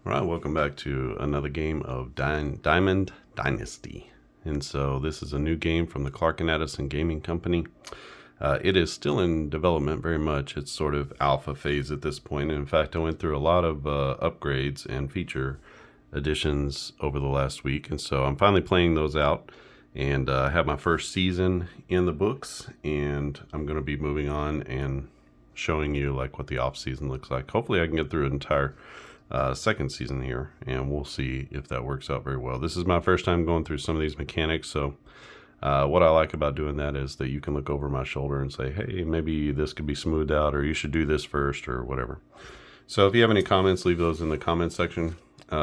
All right, welcome back to another game of Diamond Dynasty. And so this is a new game from the Clark and Addison Gaming Company. It is still in development very much. It's sort of alpha phase at this point. And in fact, I went through a lot of upgrades and feature additions over the last week. And so I'm finally playing those out. And I have my first season in the books. And I'm going to be moving on and showing you like what the off season looks like. Hopefully I can get through an entire second season here, and we'll see if that works out very well. This is my first time going through some of these mechanics, so what I like about doing that is that you can look over my shoulder and say, hey, maybe this could be smoothed out, or you should do this first, or whatever. So if you have any comments, leave those in the comments section.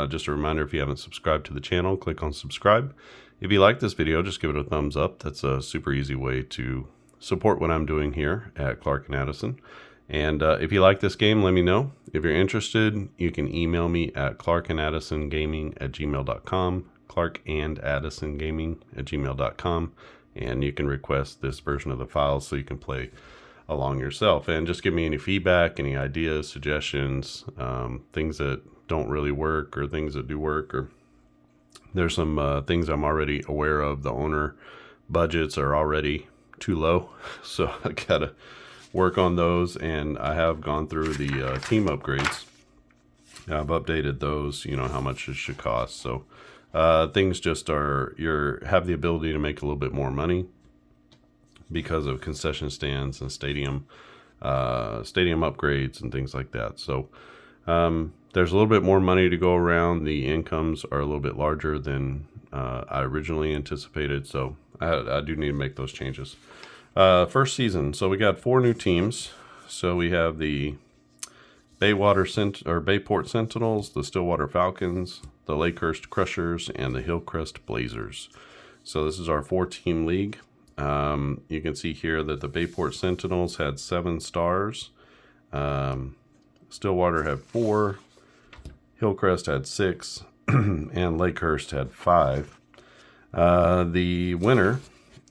Just a reminder, if you haven't subscribed to the channel, click on subscribe. If you like this video, just give it a thumbs up. That's a super easy way to support what I'm doing here at Clark and Addison. And if you like this game, let me know. If you're interested, you can email me at clarkandaddisongaming@gmail.com, clarkandaddisongaming@gmail.com, and you can request this version of the file so you can play along yourself. And just give me any feedback, any ideas, suggestions, things that don't really work or things that do work. Or there's some things I'm already aware of. The owner budgets are already too low, so I gotta work on those, and I have gone through the team upgrades. I've updated those, you know, how much it should cost. So things just are, have the ability to make a little bit more money because of concession stands and stadium upgrades and things like that. So there's a little bit more money to go around. The incomes are a little bit larger than I originally anticipated. So I do need to make those changes. First season, so we got 4 new teams. So we have the Bayport Sentinels, the Stillwater Falcons, the Lakehurst Crushers, and the Hillcrest Blazers. So this is our 4-team league. You can see here that the Bayport Sentinels had 7 stars. Stillwater had 4. Hillcrest had 6. And Lakehurst had 5. The winner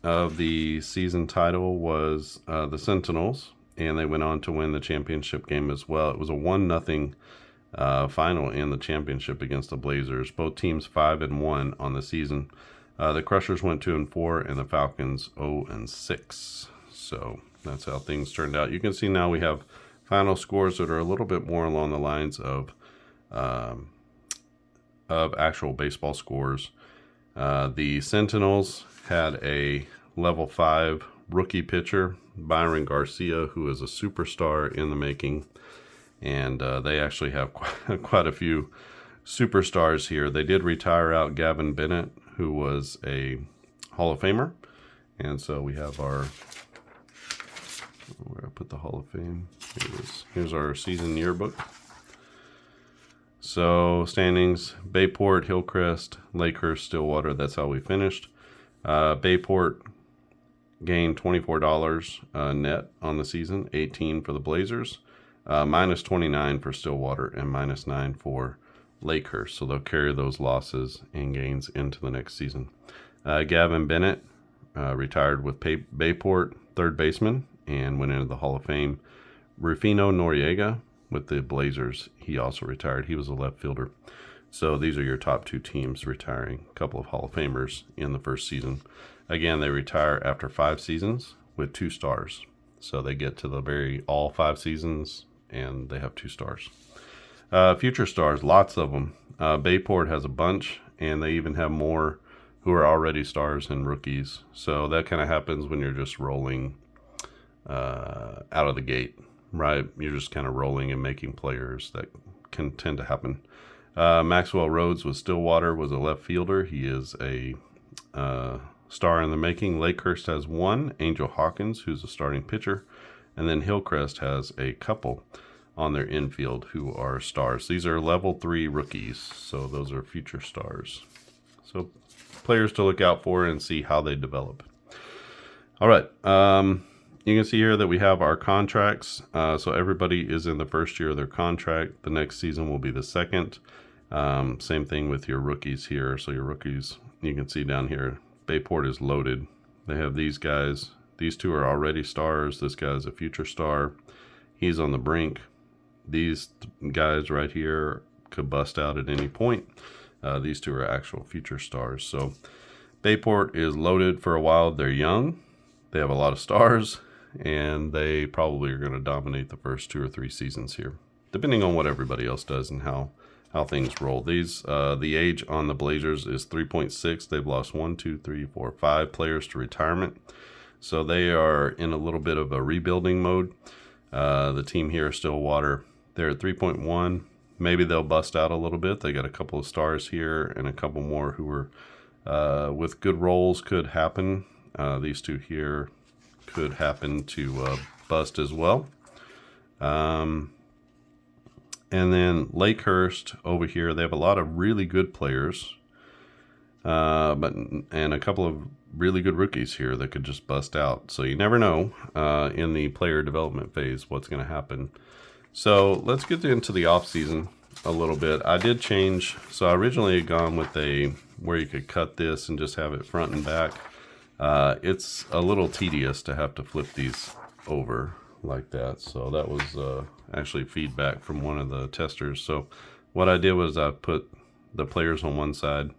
of the season title was the Sentinels, and they went on to win the championship game as well. It was a 1-0 final in the championship against the Blazers. Both teams 5-1 on the season. The Crushers went 2-4, and the Falcons 0-6. So that's how things turned out. You can see now we have final scores that are a little bit more along the lines of actual baseball scores. The Sentinels had a level 5 rookie pitcher, Byron Garcia, who is a superstar in the making. And they actually have quite a few superstars here. They did retire out Gavin Bennett, who was a Hall of Famer. And so we have our, where I put the Hall of Fame? Here it is. Here's our season yearbook. So standings, Bayport, Hillcrest, Lakehurst, Stillwater, that's how we finished. Bayport gained $24 net on the season, 18 for the Blazers, minus 29 for Stillwater, and minus 9 for Lakehurst. So they'll carry those losses and gains into the next season. Gavin Bennett retired with Bayport, third baseman, and went into the Hall of Fame. Rufino Noriega with the Blazers, he also retired. He was a left fielder. So these are your top 2 teams retiring. A couple of Hall of Famers in the first season. Again, they retire after 5 seasons with 2 stars. So they get to the all 5 seasons and they have 2 stars. Future stars, lots of them. Bayport has a bunch, and they even have more who are already stars and rookies. So that kind of happens when you're just rolling out of the gate, right? You're just kind of rolling and making players. That can tend to happen. Maxwell Rhodes with Stillwater was a left fielder. He is a star in the making. Lakehurst has 1, Angel Hawkins, who's a starting pitcher. And then Hillcrest has a couple on their infield who are stars. These are level 3 rookies, so those are future stars. So players to look out for and see how they develop. All right. You can see here that we have our contracts. So everybody is in the first year of their contract. The next season will be the second. Same thing with your rookies here. So your rookies, you can see down here, Bayport is loaded. They have these guys. These 2 are already stars. This guy is a future star. He's on the brink. These guys right here could bust out at any point. These two are actual future stars. So Bayport is loaded for a while. They're young. They have a lot of stars, and they probably are going to dominate the first 2 or 3 seasons here, depending on what everybody else does and how things roll. These the age on the Blazers is 3.6. They've lost 1, 2, 3, 4, 5 players to retirement, so they are in a little bit of a rebuilding mode. The team here is Stillwater. They're at 3.1. Maybe they'll bust out a little bit. They got a couple of stars here and a couple more who are with good roles. Could happen. These two here could happen to bust as well. And then Lakehurst over here, they have a lot of really good players, and a couple of really good rookies here that could just bust out. So you never know in the player development phase what's going to happen. So let's get into the off season a little bit. I did change. So I originally had gone with where you could cut this and just have it front and back. It's a little tedious to have to flip these over like that. So that was actually feedback from one of the testers. So what I did was I put the players on one side,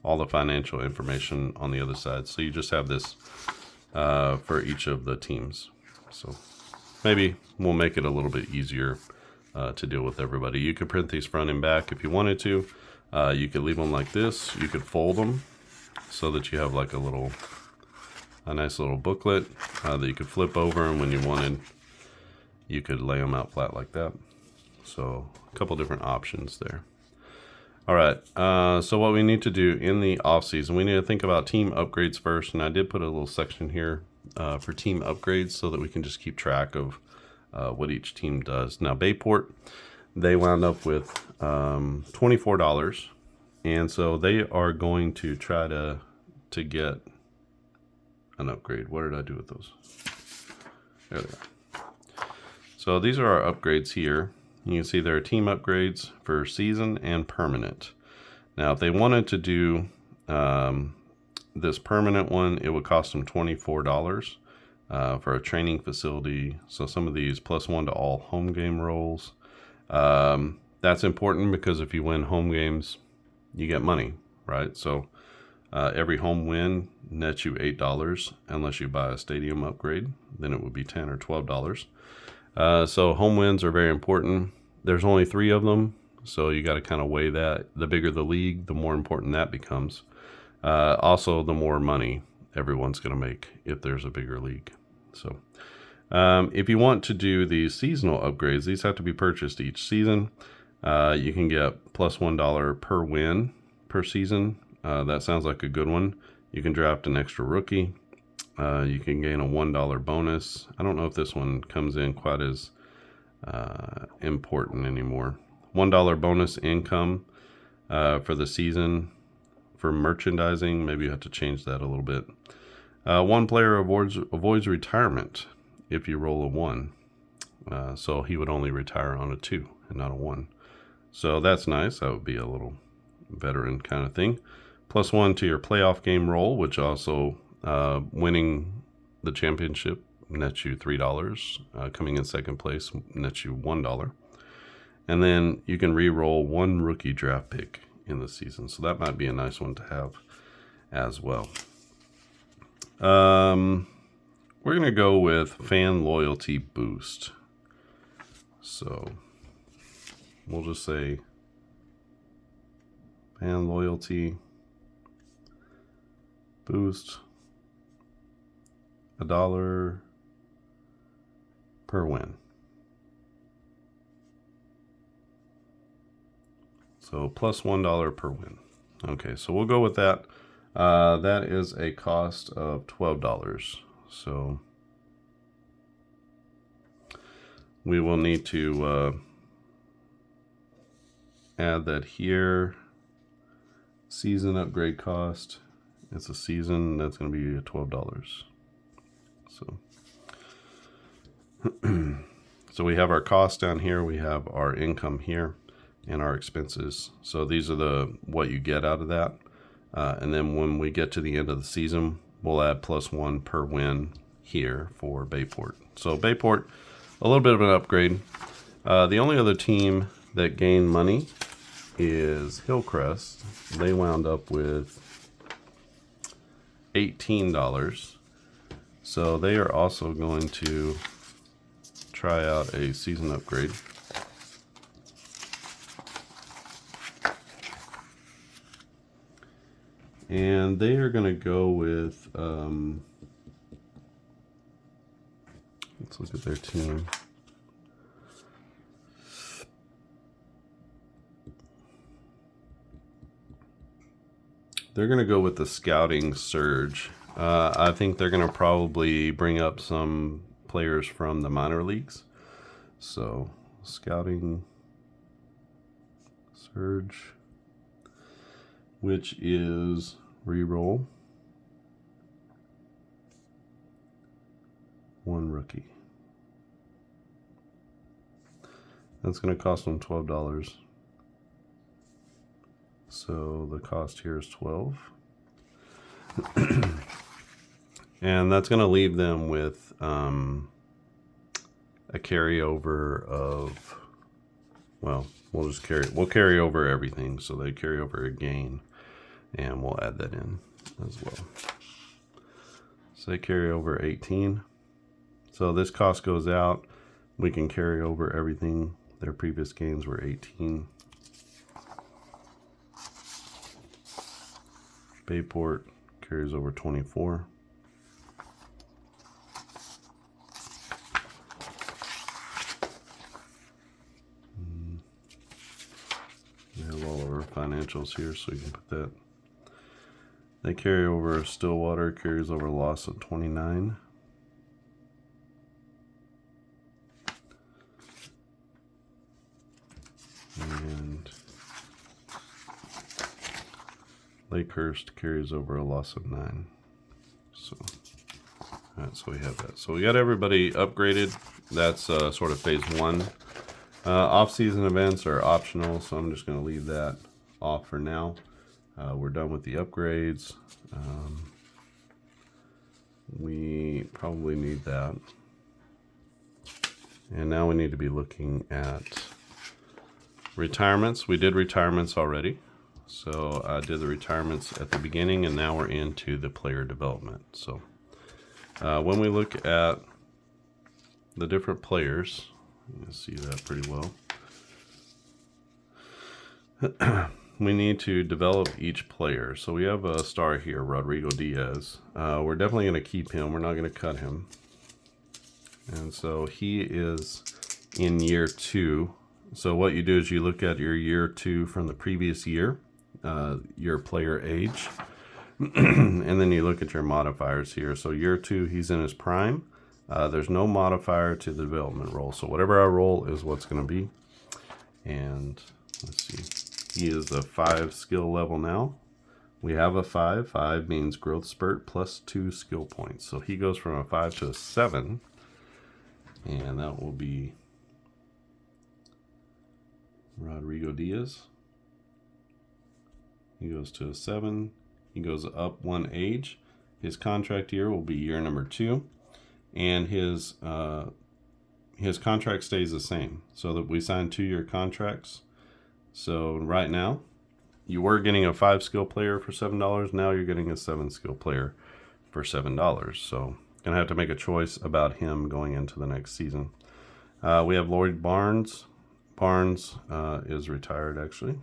all the financial information on the other side. So you just have this for each of the teams. So maybe we'll make it a little bit easier to deal with everybody. You could print these front and back if you wanted to. You could leave them like this. You could fold them so that you have like a nice little booklet that you could flip over, and when you wanted, you could lay them out flat like that. So a couple different options there. All right, so what we need to do in the off season, we need to think about team upgrades first, and I did put a little section here for team upgrades so that we can just keep track of what each team does. Now Bayport, they wound up with $24, and so they are going to try to get an upgrade. What did I do with those? There they are. So these are our upgrades here. You can see there are team upgrades for season and permanent. Now if they wanted to do this permanent one, it would cost them $24 for a training facility. So some of these +1 to all home game roles. That's important because if you win home games, you get money, right? So every home win nets you $8 unless you buy a stadium upgrade. Then it would be $10 or $12. So home wins are very important. There's only 3 of them, so you got to kind of weigh that. The bigger the league, the more important that becomes. Also, the more money everyone's going to make if there's a bigger league. So if you want to do these seasonal upgrades, these have to be purchased each season. You can get +$1 per win per season. That sounds like a good one. You can draft an extra rookie. You can gain a $1 bonus. I don't know if this one comes in quite as important anymore. $1 bonus income for the season. For merchandising, maybe you have to change that a little bit. One player avoids retirement if you roll a 1. So he would only retire on a 2 and not a 1. So that's nice. That would be a little veteran kind of thing. +1 to your playoff game roll, which also winning the championship nets you $3. Coming in second place nets you $1. And then you can re-roll 1 rookie draft pick in the season. So that might be a nice one to have as well. We're going to go with fan loyalty boost. So we'll just say fan loyalty boost, $1 per win. So +$1 per win. Okay, so we'll go with that. That is a cost of $12. So we will need to add that here. Season upgrade cost. It's a season, that's going to be $12. So so we have our cost down here, we have our income here, and our expenses. So these are what you get out of that. And then when we get to the end of the season, we'll add +1 per win here for Bayport. So Bayport, a little bit of an upgrade. The only other team that gained money is Hillcrest. They wound up with $18. So they are also going to try out a season upgrade. And they are going to go with, let's look at their team. They're going to go with the Scouting Surge. I think they're going to probably bring up some players from the minor leagues. So, Scouting Surge, which is reroll 1 rookie. That's going to cost them $12. So the cost here is 12. And that's going to leave them with a carryover of, well, we'll carry over everything. So they carry over a gain, and we'll add that in as well. So they carry over 18. So this cost goes out. We can carry over everything. Their previous gains were 18. Bayport carries over 24. We have all of our financials here, so you can put that. They carry over Stillwater, carries over a loss of 29. And Lakehurst carries over a loss of 9. So, alright, so we have that. So we got everybody upgraded. That's sort of phase 1. Off-season events are optional, so I'm just going to leave that off for now. We're done with the upgrades. We probably need that. And now we need to be looking at retirements. We did retirements already. So I did the retirements at the beginning, and now we're into the player development. So when we look at the different players, you can see that pretty well. We need to develop each player. So we have a star here, Rodrigo Diaz. We're definitely going to keep him. We're not going to cut him. And so he is in year 2. So what you do is you look at your year 2 from the previous year, your player age, and then you look at your modifiers here. So year 2, he's in his prime. There's no modifier to the development roll. So whatever I roll is what's going to be. And let's see, he is a 5 skill level now. We have a 5. 5 means growth spurt plus 2 skill points. So he goes from a 5 to a 7. And that will be Rodrigo Diaz. He goes to a 7. He goes up 1 age. His contract year will be year number 2. And his contract stays the same. So that we signed 2-year contracts. So right now, you were getting a 5 skill player for $7. Now you're getting a 7 skill player for $7. So gonna have to make a choice about him going into the next season. We have Lloyd Barnes. Barnes is retired actually.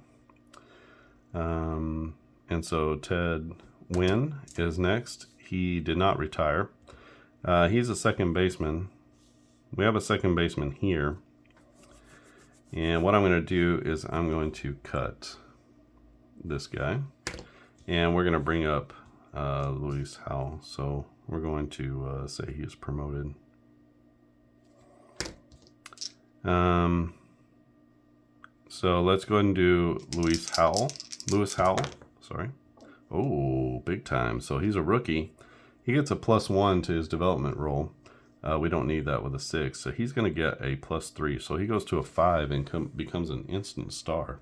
And so Ted Wynn is next. He did not retire. He's a second baseman. We have a second baseman here. And what I'm going to do is I'm going to cut this guy. And we're going to bring up Luis Howell. So we're going to say he is promoted. So let's go ahead and do Luis Howell, sorry. Oh, big time. So he's a rookie. He gets a +1 to his development roll. We don't need that with a 6. So he's going to get a +3. So he goes to a 5 and becomes an instant star.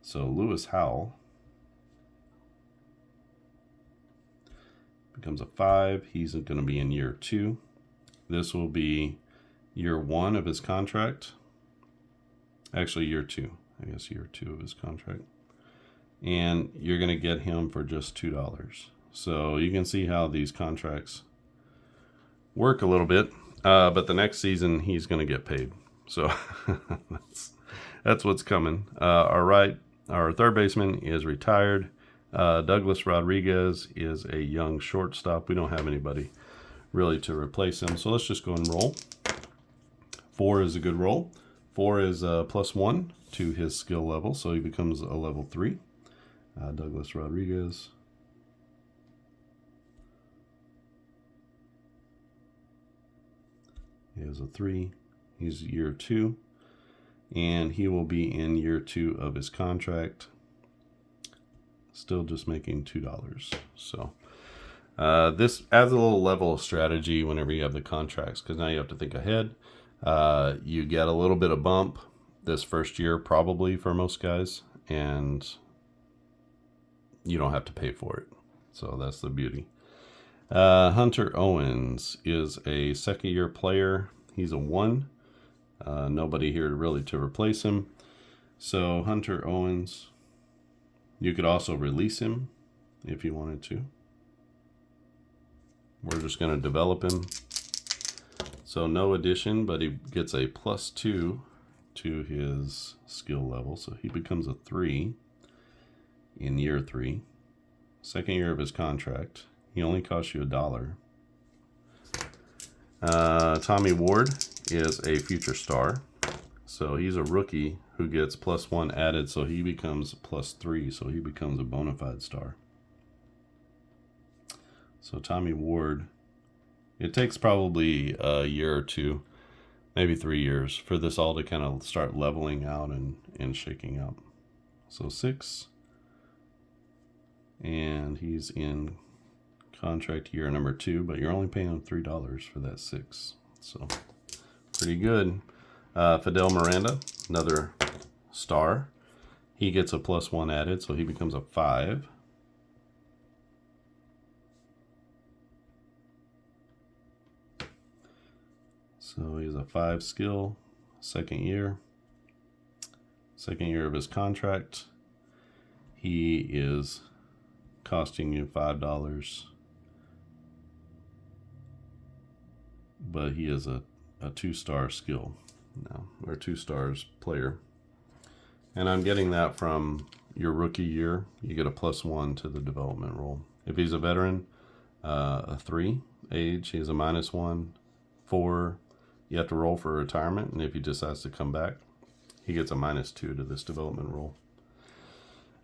So Luis Howell becomes a 5. He's going to be in year 2. This will be year 1 of his contract. Actually, year 2. I guess year 2 of his contract. And you're going to get him for just $2. So you can see how these contracts work a little bit. But the next season, he's going to get paid. So that's what's coming. Our third baseman is retired. Douglas Rodriguez is a young shortstop. We don't have anybody really to replace him. So let's just go and roll. 4 is a good roll. 4 is +1 to his skill level, so he becomes a level 3. Douglas Rodriguez. He has a 3. He's year 2, and he will be in year 2 of his contract. Still just making $2. So this adds a little level of strategy whenever you have the contracts, because now you have to think ahead. You get a little bit of bump this first year, probably for most guys, and you don't have to pay for it. So that's the beauty. Hunter Owens is a second-year player. He's a 1. Nobody here really to replace him. So Hunter Owens, you could also release him if you wanted to. We're just going to develop him. So no addition, but he gets a +2 to his skill level. So he becomes a 3 in year 3. Second year of his contract. He only costs you $1. Tommy Ward is a future star. So he's a rookie who gets +1 added. So he becomes +3. So he becomes a bona fide star. So Tommy Ward, it takes probably a year or 2, maybe 3 years for this all to kind of start leveling out and shaking out. So 6. And he's in contract year number 2, but you're only paying him $3 for that 6. So pretty good. Fidel Miranda, another star. He gets a +1 added, so he becomes a 5. So he's a 5 skill, second year of his contract. He is costing you $5, but he is a 2-star skill now, or 2 stars player. And I'm getting that from your rookie year. You get a +1 to the development role. If he's a veteran, a 3 age, he's a -1. 4, you have to roll for retirement, and if he decides to come back, he gets a -2 to this development role.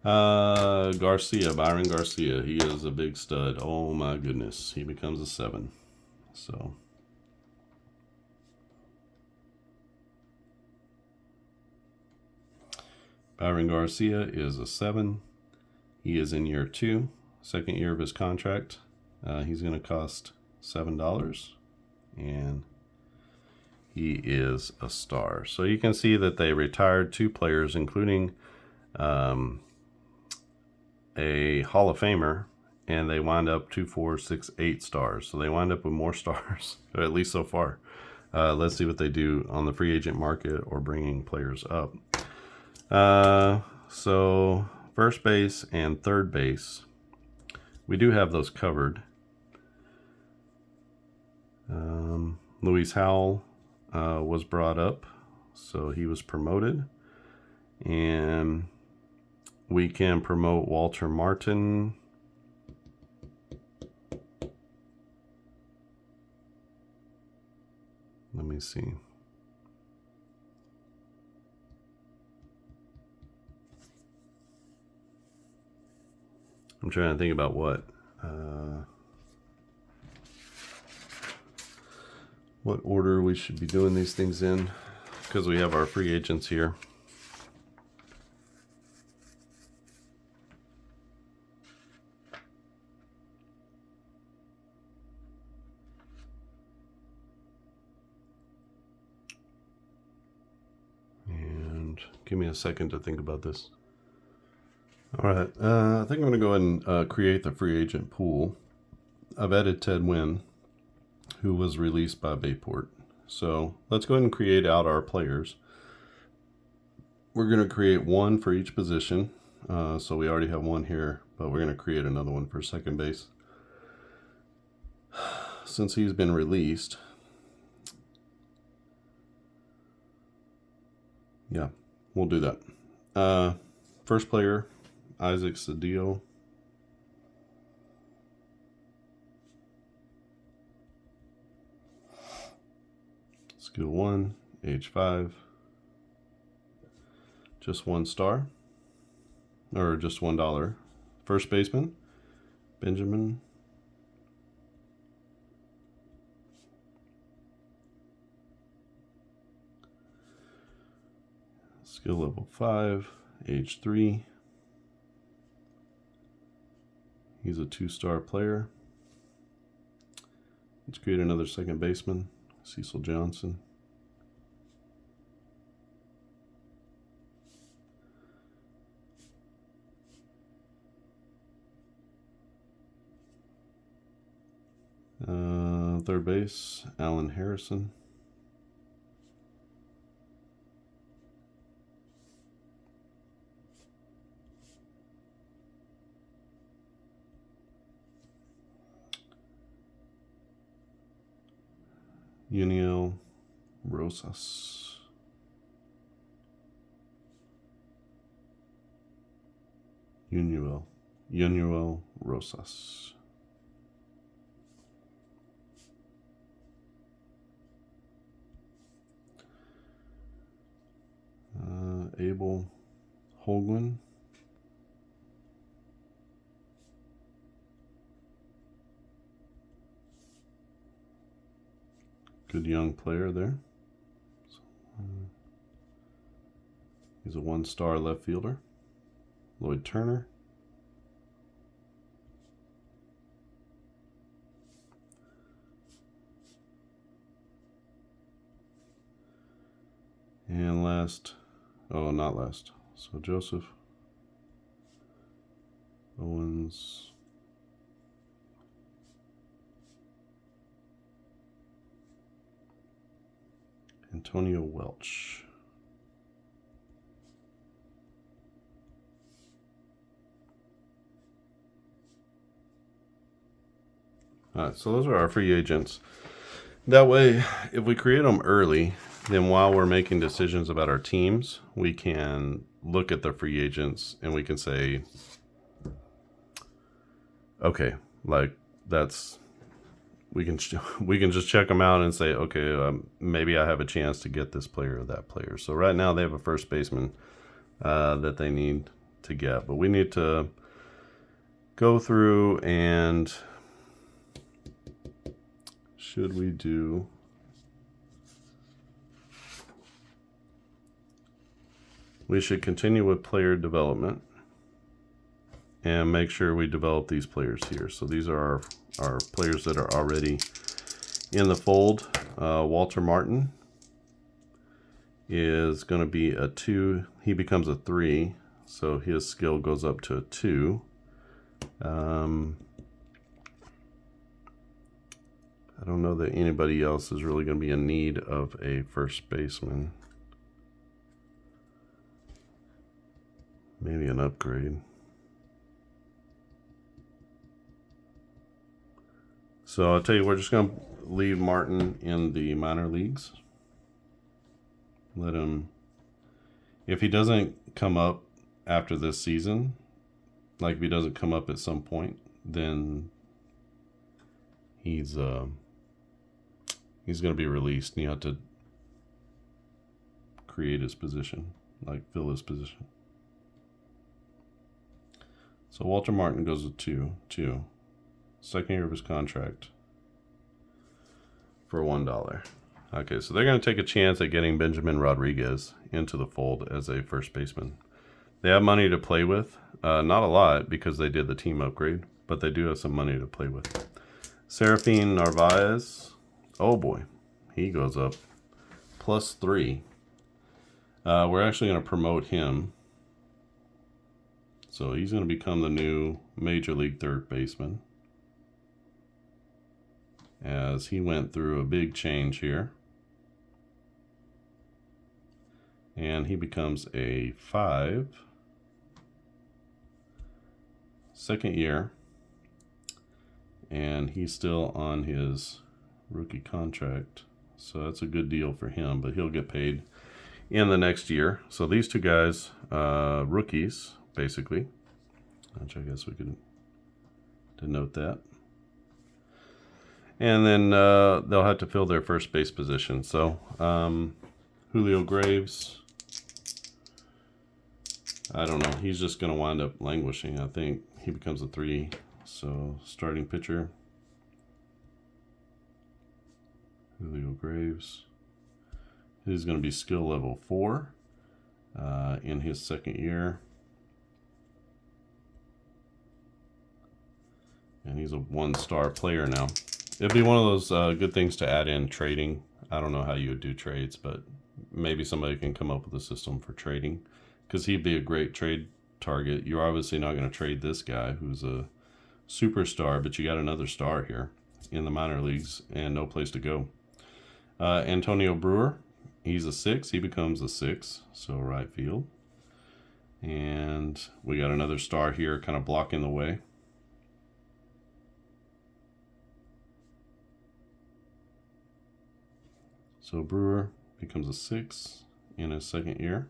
Byron Garcia, he is a big stud. Oh my goodness, he becomes a 7. So Byron Garcia is a 7. He is in year 2, second year of his contract. He's going to cost $7, and he is a star. So you can see that they retired 2 players, including a Hall of Famer, and they wind up 2, 4, 6, 8 stars. So they wind up with more stars, or at least so far. Let's see what they do on the free agent market or bringing players up. So first base and third base, we do have those covered. Luis Howell was brought up, so he was promoted, and we can promote Walter Martin. Let me see. I'm trying to think about what order we should be doing these things in, because we have our free agents here. And give me a second to think about this. All right, I think I'm going to go ahead and create the free agent pool. I've added Ted Wynn, who was released by Bayport. So let's go ahead and create out our players. we're going to create one for each position. So we already have one here, but we're going to create another one for second base. Since he's been released, yeah, we'll do that. First player, Isaac Cedillo. Skill 1, age 5. Just 1 star. Or just $1. First baseman, Benjamin. Skill level 5, age 3. He's a 2-star player. Let's create another second baseman, Cecil Johnson. Third base, Alan Harrison. Yuniel Rosas. Yuniel Rosas. Abel Holguin. Good young player there. He's a 1-star left fielder. Lloyd Turner. And last, oh, not last. So Joseph Owens. Antonio Welch. All right, so those are our free agents. That way, if we create them early, then while we're making decisions about our teams, we can look at the free agents and we can say, okay, like we can just check them out and say, okay, maybe I have a chance to get this player or that player. So right now they have a first baseman that they need to get, but we need to go through and should we do we should continue with player development and make sure we develop these players here. So these are our players that are already in the fold. Walter Martin is going to be a 2. He becomes a 3, so his skill goes up to a 2. I don't know that anybody else is really going to be in need of a first baseman. Maybe an upgrade. So I'll tell you, we're just going to leave Martin in the minor leagues. Let him, if he doesn't come up after this season, like if he doesn't come up at some point, then he's going to be released and you have to create his position, like fill his position. So Walter Martin goes with 2. Second year of his contract for $1. Okay, so they're going to take a chance at getting Benjamin Rodriguez into the fold as a first baseman. They have money to play with. Not a lot because they did the team upgrade, but they do have some money to play with. Serafin Narvaez. Oh boy, he goes up +3. We're actually going to promote him. So he's going to become the new Major League third baseman, as he went through a big change here. and he becomes a 5. Second year, and he's still on his rookie contract, so that's a good deal for him, but he'll get paid in the next year. So these two guys, rookies, basically, which I guess we could denote that. And then they'll have to fill their first base position. So Julio Graves, I don't know. He's just going to wind up languishing. I think he becomes a 3. So starting pitcher, Julio Graves. He's going to be skill level 4 in his second year. And he's a 1-star player now. It'd be one of those good things to add in trading. I don't know how you would do trades, but maybe somebody can come up with a system for trading, because he'd be a great trade target. You're obviously not going to trade this guy who's a superstar, but you got another star here in the minor leagues and no place to go. Antonio Brewer, he's a 6. He becomes a 6, so right field. And we got another star here kind of blocking the way. So Brewer becomes a 6 in his second year,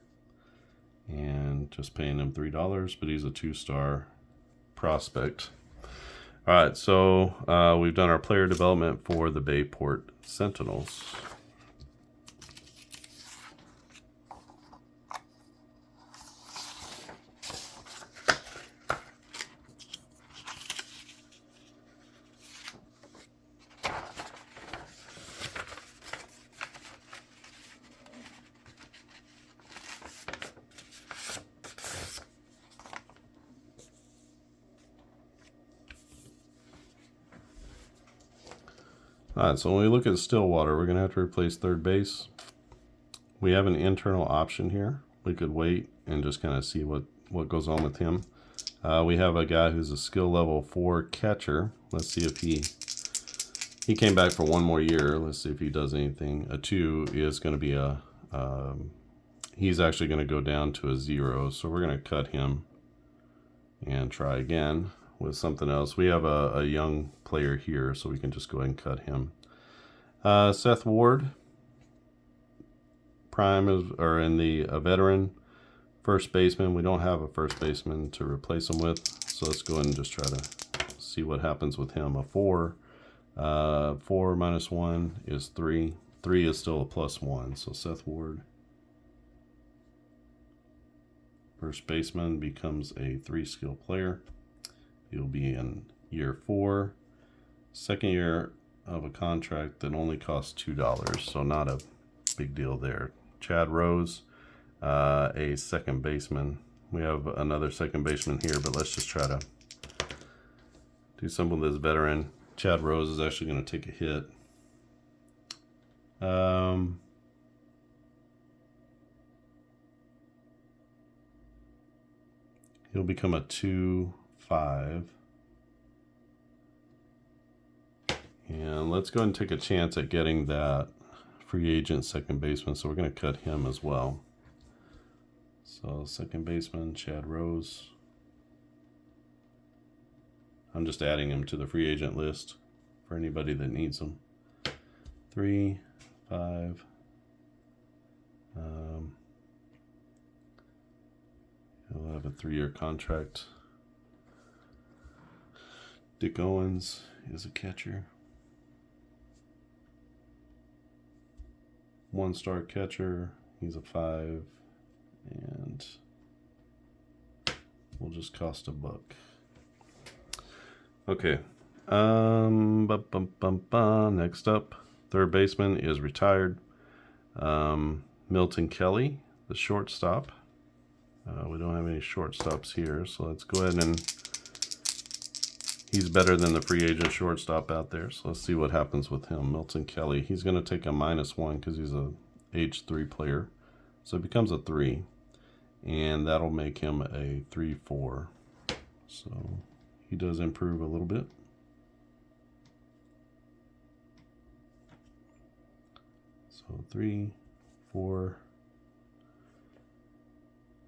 and just paying him $3, but he's a 2-star prospect. All right, so we've done our player development for the Bayport Sentinels. All right, so when we look at Stillwater, we're going to have to replace third base. We have an internal option here. We could wait and just kind of see what goes on with him. We have a guy who's a skill level 4 catcher. Let's see if he came back for one more year. Let's see if he does anything. A 2 is going to be a, he's actually going to go down to a 0. So we're going to cut him and try again with something else. We have a young player here, so we can just go ahead and cut him. Seth Ward, prime is, or in the veteran first baseman. We don't have a first baseman to replace him with, so let's go ahead and just try to see what happens with him. A 4, 4 minus 1 is 3. 3 is still a +1. So Seth Ward, first baseman, becomes a 3-skill player. He'll be in year 4, second year of a contract that only costs $2, so not a big deal there. Chad Rose, a second baseman. We have another second baseman here, but let's just try to do something with this veteran. Chad Rose is actually going to take a hit. He'll become a 2-5. And let's go ahead and take a chance at getting that free agent second baseman. So we're going to cut him as well. So second baseman, Chad Rose. I'm just adding him to the free agent list for anybody that needs them. 3, 5. He'll have a 3-year contract. Dick Owens is a catcher. 1-star catcher. He's a 5, and will just cost $1. Okay. Next up, third baseman is retired. Milton Kelly, the shortstop. We don't have any shortstops here, so let's go ahead and he's better than the free agent shortstop out there. So let's see what happens with him. Milton Kelly, he's going to take a -1 because he's a age 3 player. So it becomes a 3, and that'll make him a 3-4. So he does improve a little bit. So 3, 4,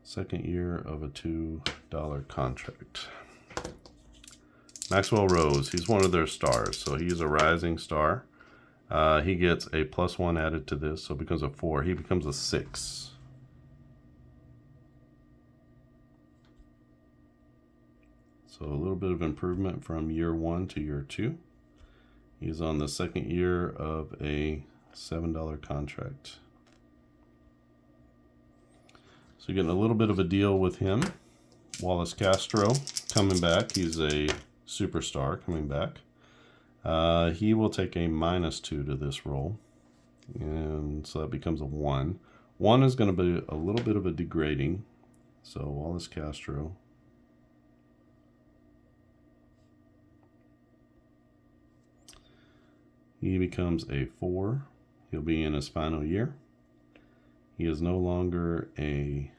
Second year of a $2 contract. Maxwell Rose, he's one of their stars, so he's a rising star. He gets a +1 added to this, so it becomes a 4. He becomes a 6. So a little bit of improvement from year 1 to year 2. He's on the second year of a $7 contract. So you're getting a little bit of a deal with him. Wallace Castro coming back. He's a superstar coming back. He will take a -2 to this roll. And so that becomes a 1. 1 is going to be a little bit of a degrading. So Wallace Castro. He becomes a 4. He'll be in his final year. He is no longer a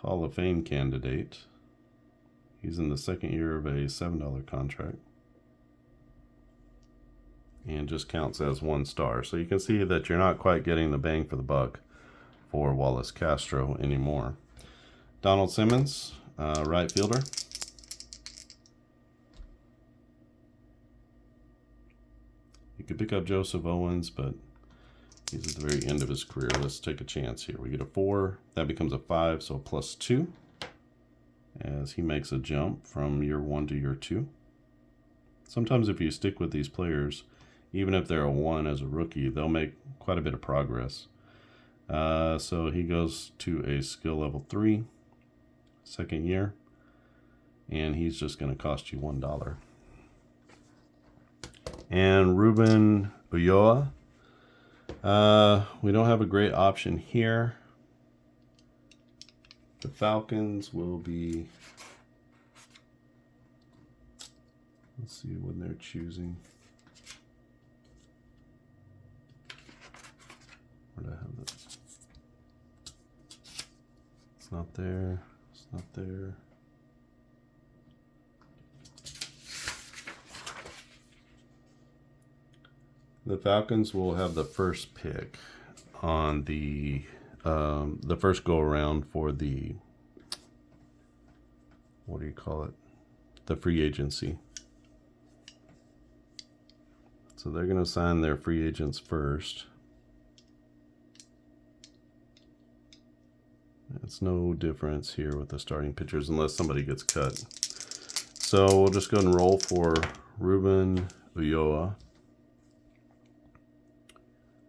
Hall of Fame candidate. He's in the second year of a $7 contract. And just counts as 1 star. So you can see that you're not quite getting the bang for the buck for Wallace Castro anymore. Donald Simmons, right fielder. You could pick up Joseph Owens, but he's at the very end of his career. Let's take a chance here. We get a 4. That becomes a 5, so +2. As he makes a jump from year 1 to year 2. Sometimes if you stick with these players, even if they're a 1 as a rookie, they'll make quite a bit of progress. So he goes to a skill level 3, second year, and he's just going to cost you $1. And Ruben Ulloa, we don't have a great option here. The Falcons will be, let's see when they're choosing. Where did I have that? It's not there. It's not there. The Falcons will have the first pick on the first go around for the, what do you call it? The free agency. So they're going to sign their free agents first. It's no difference here with the starting pitchers unless somebody gets cut. So we'll just go ahead and roll for Ruben Ulloa.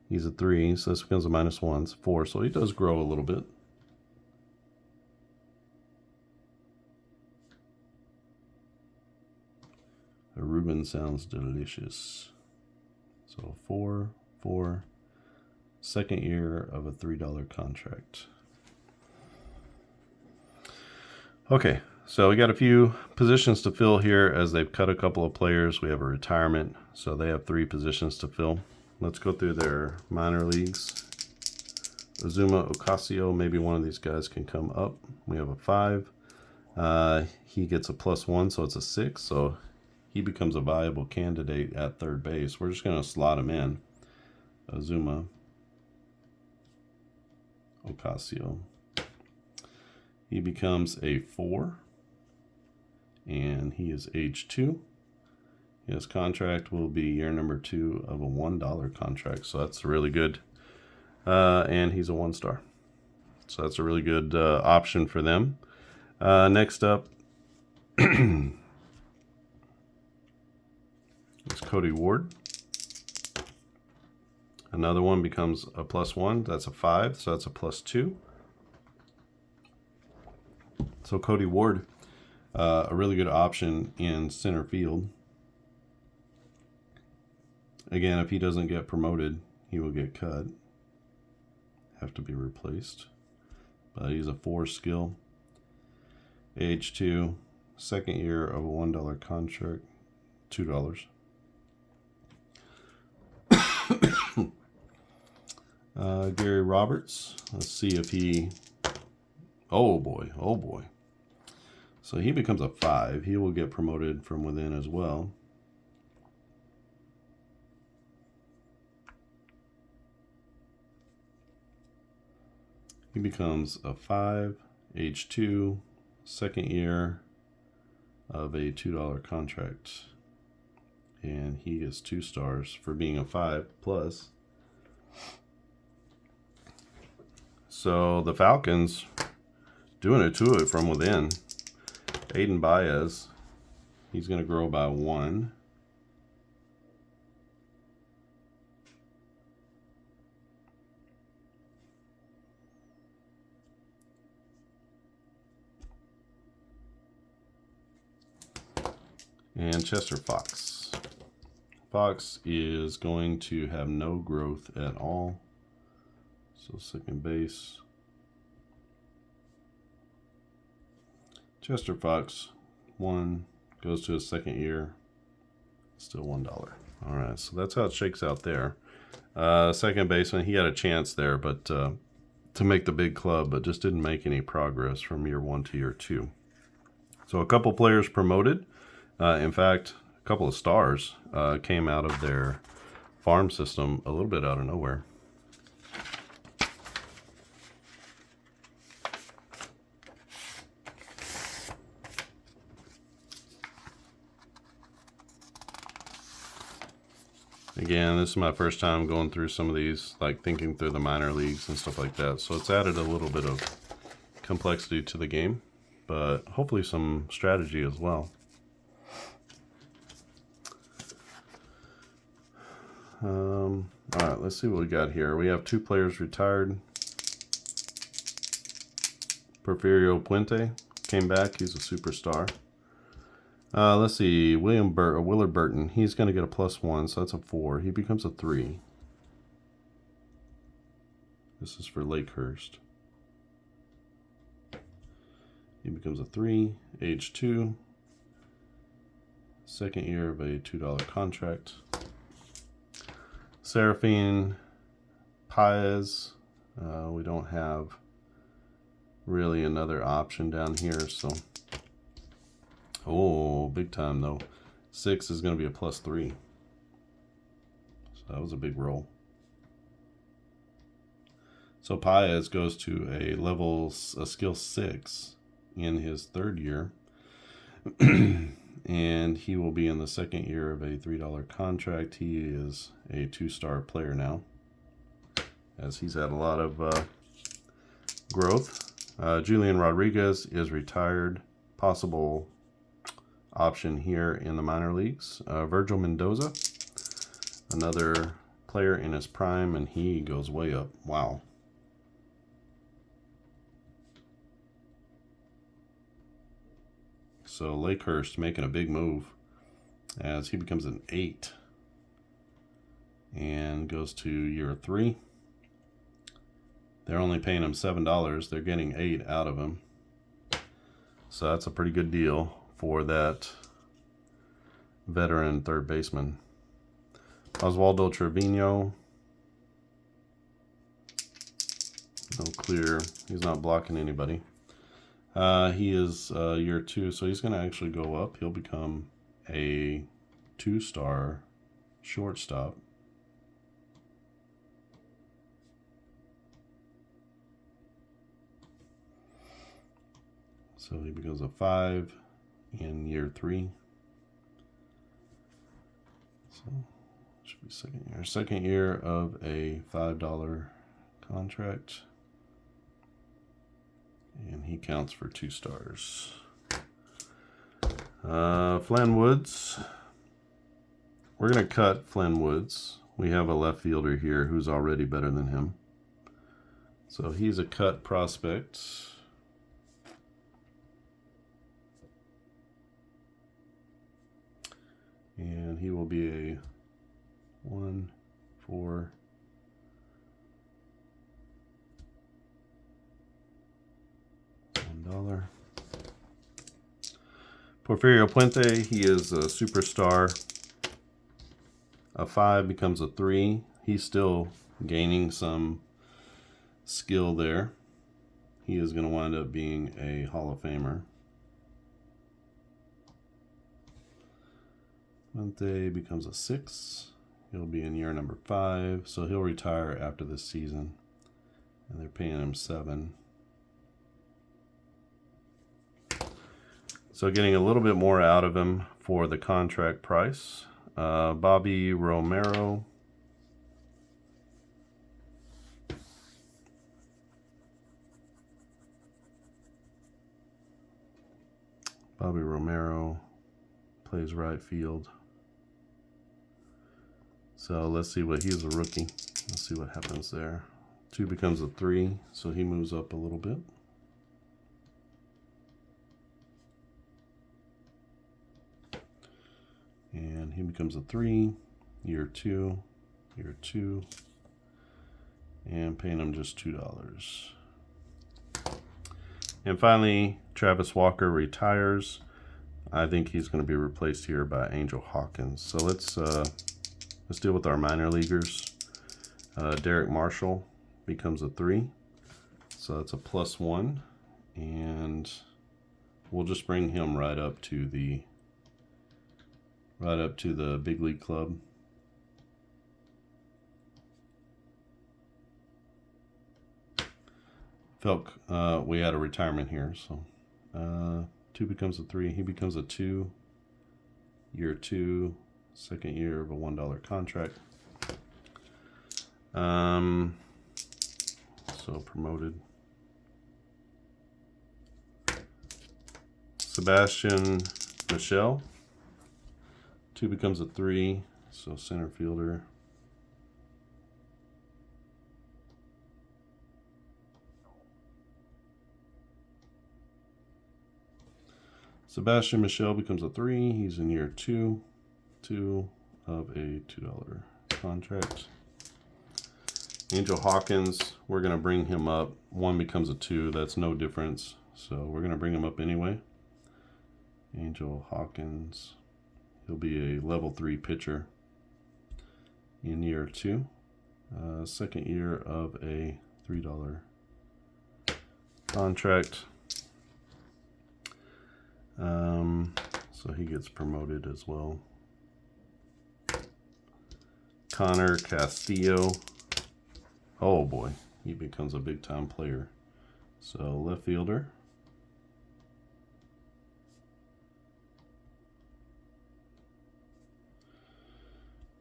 He's a 3, so this becomes a -1. It's 4, so he does grow a little bit. A Ruben sounds delicious. So 4, 4, second year of a $3 contract. Okay, so we got a few positions to fill here as they've cut a couple of players. We have a retirement, so they have 3 positions to fill. Let's go through their minor leagues. Azuma Ocasio, maybe one of these guys can come up. We have a 5. He gets a +1, so it's a 6. So he becomes a viable candidate at third base. We're just going to slot him in. Azuma Ocasio. He becomes a 4. And he is age 2. His contract will be year number 2 of a $1 contract. So that's really good. And he's a 1 star. So that's a really good option for them. Next up is Cody Ward. Another one becomes a +1. That's a 5. So that's a +2. So Cody Ward, a really good option in center field. Again, if he doesn't get promoted, he will get cut. Have to be replaced. But he's a 4 skill. Age 2. Second year of a $1 contract. $2. Gary Roberts. Let's see if he... Oh boy. Oh boy. So he becomes a 5. He will get promoted from within as well. He becomes a 5. age 2, second year of a $2 contract. And he gets 2 stars for being a 5+. So the Falcons doing it to it from within. Aiden Baez, he's going to grow by 1. And Chester Fox. Fox is going to have no growth at all. So second base. Chester Fox, 1, goes to his second year, still $1. All right, so that's how it shakes out there. Second baseman, he had a chance there, but to make the big club, but just didn't make any progress from year 1 to year 2. So a couple players promoted. In fact, a couple of stars came out of their farm system a little bit out of nowhere. Again, this is my first time going through some of these, like thinking through the minor leagues and stuff like that. So it's added a little bit of complexity to the game, but hopefully some strategy as well. All right, let's see what we got here. We have 2 players retired. Porfirio Puente came back. He's a superstar. Let's see, Willard Burton. He's going to get a +1, so that's a 4. He becomes a 3. This is for Lakehurst. He becomes a 3, age 2, second year of a $2 contract. Serafine Paez. We don't have really another option down here, so. Oh, big time though. 6 is going to be a +3. So that was a big roll. So Paez goes to a skill 6 in his 3rd year. And he will be in the second year of a $3 contract. He is a 2-star player now, as he's had a lot of growth. Julian Rodriguez is retired. Possible option here in the minor leagues. Virgil Mendoza, another player in his prime, and he goes way up. Wow. So Lakehurst making a big move as he becomes an 8 and goes to year 3. They're only paying him $7. They're getting 8 out of him. So that's a pretty good deal for that veteran 3rd baseman. Oswaldo Trevino. No clear. He's not blocking anybody. He is year 2, so he's going to actually go up. He'll become a 2-star shortstop. So he becomes a 5 in year 3. So should be second year. Second year of a $5 contract. And he counts for 2 stars. Flynn Woods. We're going to cut Flynn Woods. We have a left fielder here who's already better than him. So he's a cut prospect. And he will be a 1, 4, $1. Porfirio Puente, he is a superstar. A 5 becomes a 3. He's still gaining some skill there. He is going to wind up being a Hall of Famer. Puente becomes a 6. He'll be in year number 5, so he'll retire after this season. And they're paying him 7. So getting a little bit more out of him for the contract price. Bobby Romero. Bobby Romero plays right field. So let's see what he's a rookie. Let's see what happens there. 2 becomes a 3, so he moves up a little bit. And he becomes a 3, year 2, and paying him just $2. And finally, Travis Walker retires. I think he's going to be replaced here by Angel Hawkins. So let's deal with our minor leaguers. Derek Marshall becomes a 3, so that's a +1, and we'll just bring him right up to the big league club. Felt we had a retirement here, so 2 becomes a 3. He becomes a 2, year 2, second year of a $1 contract. So promoted. Sebastian Michelle. 2 becomes a 3, so center fielder. Sebastian Michelle becomes a 3. He's in year 2 of a $2 contract. Angel Hawkins, we're going to bring him up. 1 becomes a 2. That's no difference. So we're going to bring him up anyway. Angel Hawkins. He'll be a level 3 pitcher in year 2. Second year of a $3 contract. So he gets promoted as well. Connor Castillo. Oh boy, he becomes a big time player. So left fielder.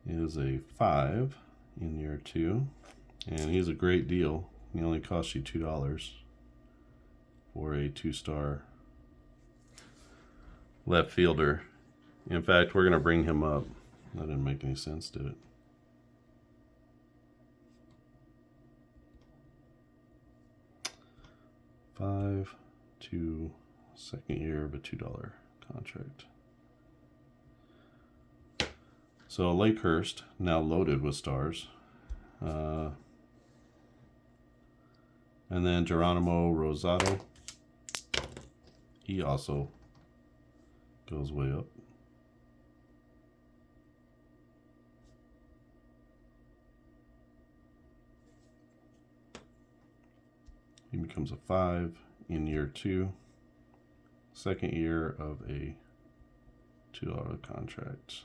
Is a 5 in year 2, and he's a great deal. He only costs you $2 for a 2-star left fielder. In fact, we're going to bring him up. That didn't make any sense, did it? $5 to second year of a $2 contract. So Lakehurst, now loaded with stars. And then Geronimo Rosado. He also goes way up. He becomes a 5 in year 2. Second year of a $2 contract.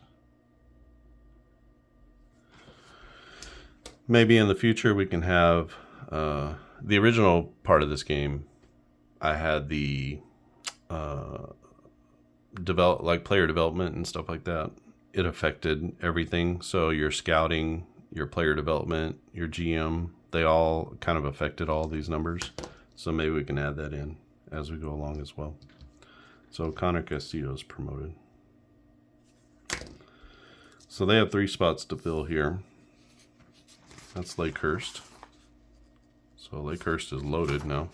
Maybe in the future we can have the original part of this game. I had the player development and stuff like that. It affected everything. So your scouting, your player development, your GM, they all kind of affected all these numbers. So maybe we can add that in as we go along as well. So Connor Castillo is promoted. So they have 3 spots to fill here. That's Lakehurst. So Lakehurst is loaded now.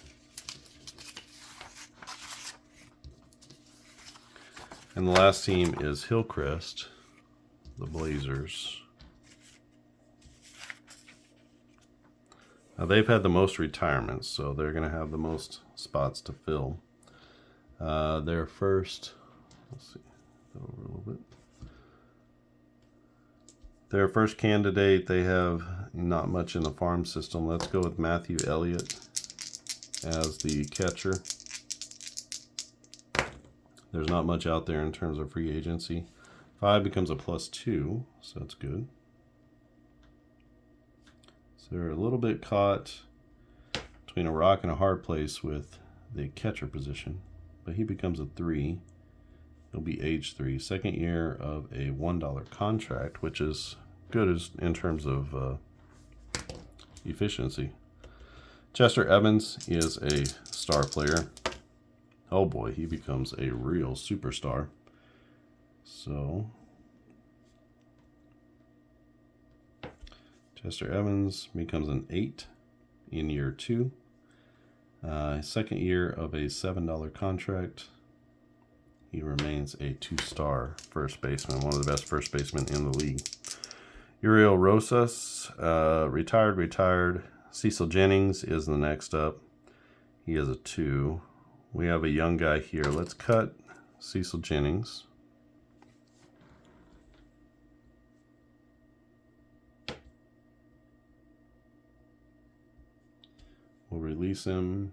And the last team is Hillcrest, the Blazers. Now they've had the most retirements, so they're going to have the most spots to fill. Their first, let's see, go over a little bit. Their first candidate, they have not much in the farm system. Let's go with Matthew Elliott as the catcher. There's not much out there in terms of free agency. 5 becomes a +2, so that's good. So they're a little bit caught between a rock and a hard place with the catcher position, but he becomes a 3 He'll be age 3. Second year of a $1 contract, which is good in terms of efficiency. Chester Evans is a star player. Oh boy, he becomes a real superstar. So, Chester Evans becomes an 8 in year 2. Second year of a $7 contract. He remains a 2-star first baseman, one of the best first basemen in the league. Uriel Rosas, retired. Cecil Jennings is the next up. He is a 2. We have a young guy here. Let's cut Cecil Jennings. We'll release him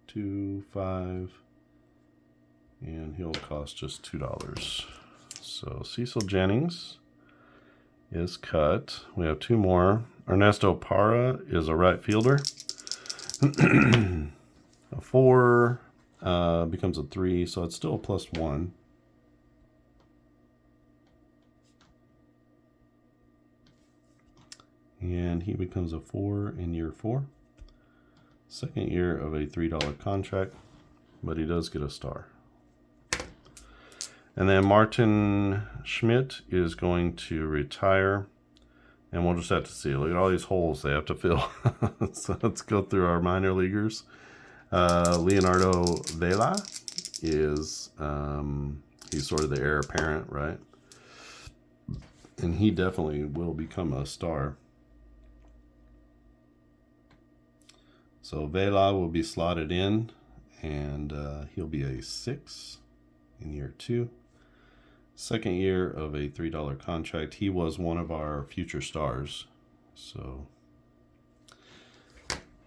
to 5, and he'll cost just $2. So Cecil Jennings is cut. We have 2 more. Ernesto Parra is a right fielder. A 4 becomes a 3, so it's still a +1. And he becomes a 4 in year 4. Second year of a $3 contract, but he does get a star. And then Martin Schmidt is going to retire, and we'll just have to see. Look at all these holes they have to fill. So let's go through our minor leaguers. Leonardo Vela is he's sort of the heir apparent, right? And he definitely will become a star. So Vela will be slotted in, and he'll be a 6 in year 2. Second year of a $3 contract. He was one of our future stars, so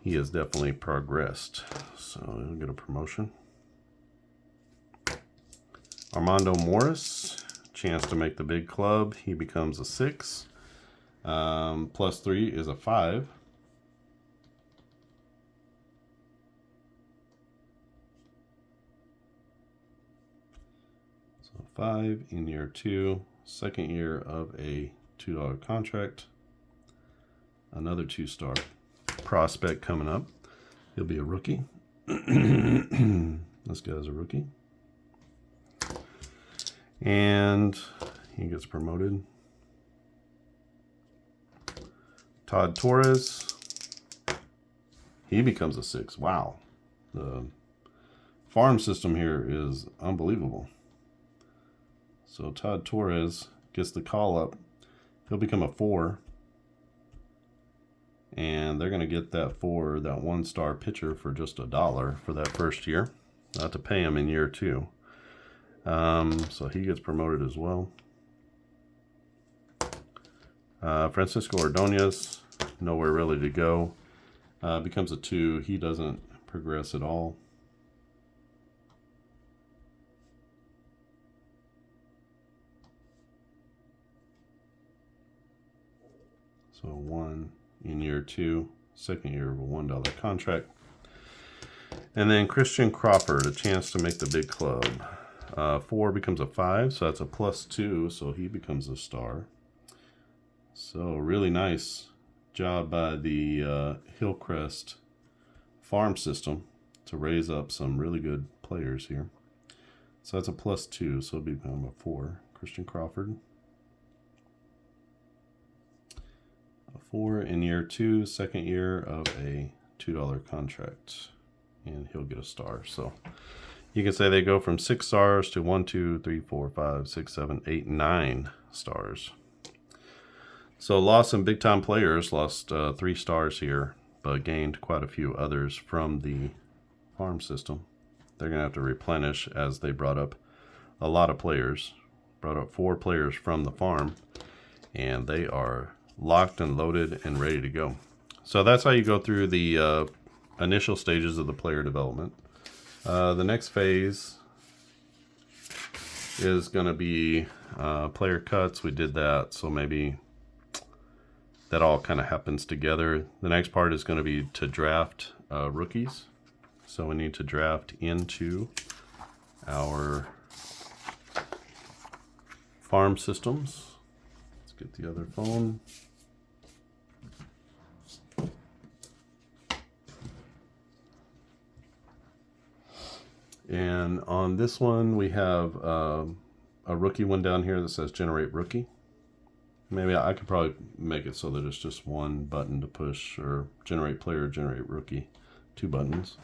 he has definitely progressed. So he'll get a promotion. Armando Morris, chance to make the big club. He becomes a 6. +3 is a 5. So 5 in year 2. Second year of a $2 contract. Another 2-star prospect coming up. He'll be a rookie. This guy's a rookie. And he gets promoted. Todd Torres. He becomes a 6. Wow. The farm system here is unbelievable. So Todd Torres gets the call up. He'll become a 4. And they're going to get that for that 1-star pitcher for just $1 for that first year. Not to pay him in year 2. So he gets promoted as well. Francisco Ordonez, nowhere really to go. Becomes a 2. He doesn't progress at all. So 1 in year 2, second year of a $1 contract. And then Christian Crawford, a chance to make the big club. 4 becomes a 5, so that's a +2, so he becomes a star. So really nice job by the Hillcrest farm system to raise up some really good players here. So that's a +2, so it'll become a 4. Christian Crawford. A 4 in year 2, second year of a $2 contract. And he'll get a star. So you can say they go from 6 stars to 1, 2, 3, 4, 5, 6, 7, 8, 9 stars. So lost some big time players, lost 3 stars here, but gained quite a few others from the farm system. They're going to have to replenish as they brought up a lot of players. Brought up 4 players from the farm, and they are locked and loaded and ready to go. So that's how you go through the initial stages of the player development. The next phase is going to be player cuts. We did that, so maybe that all kind of happens together. The next part is going to be to draft rookies. So we need to draft into our farm systems. Let's get the other phone. And on this one, we have a rookie one down here that says generate rookie. Maybe I could probably make it so that it's just one button to push, or generate player, generate rookie, 2 buttons.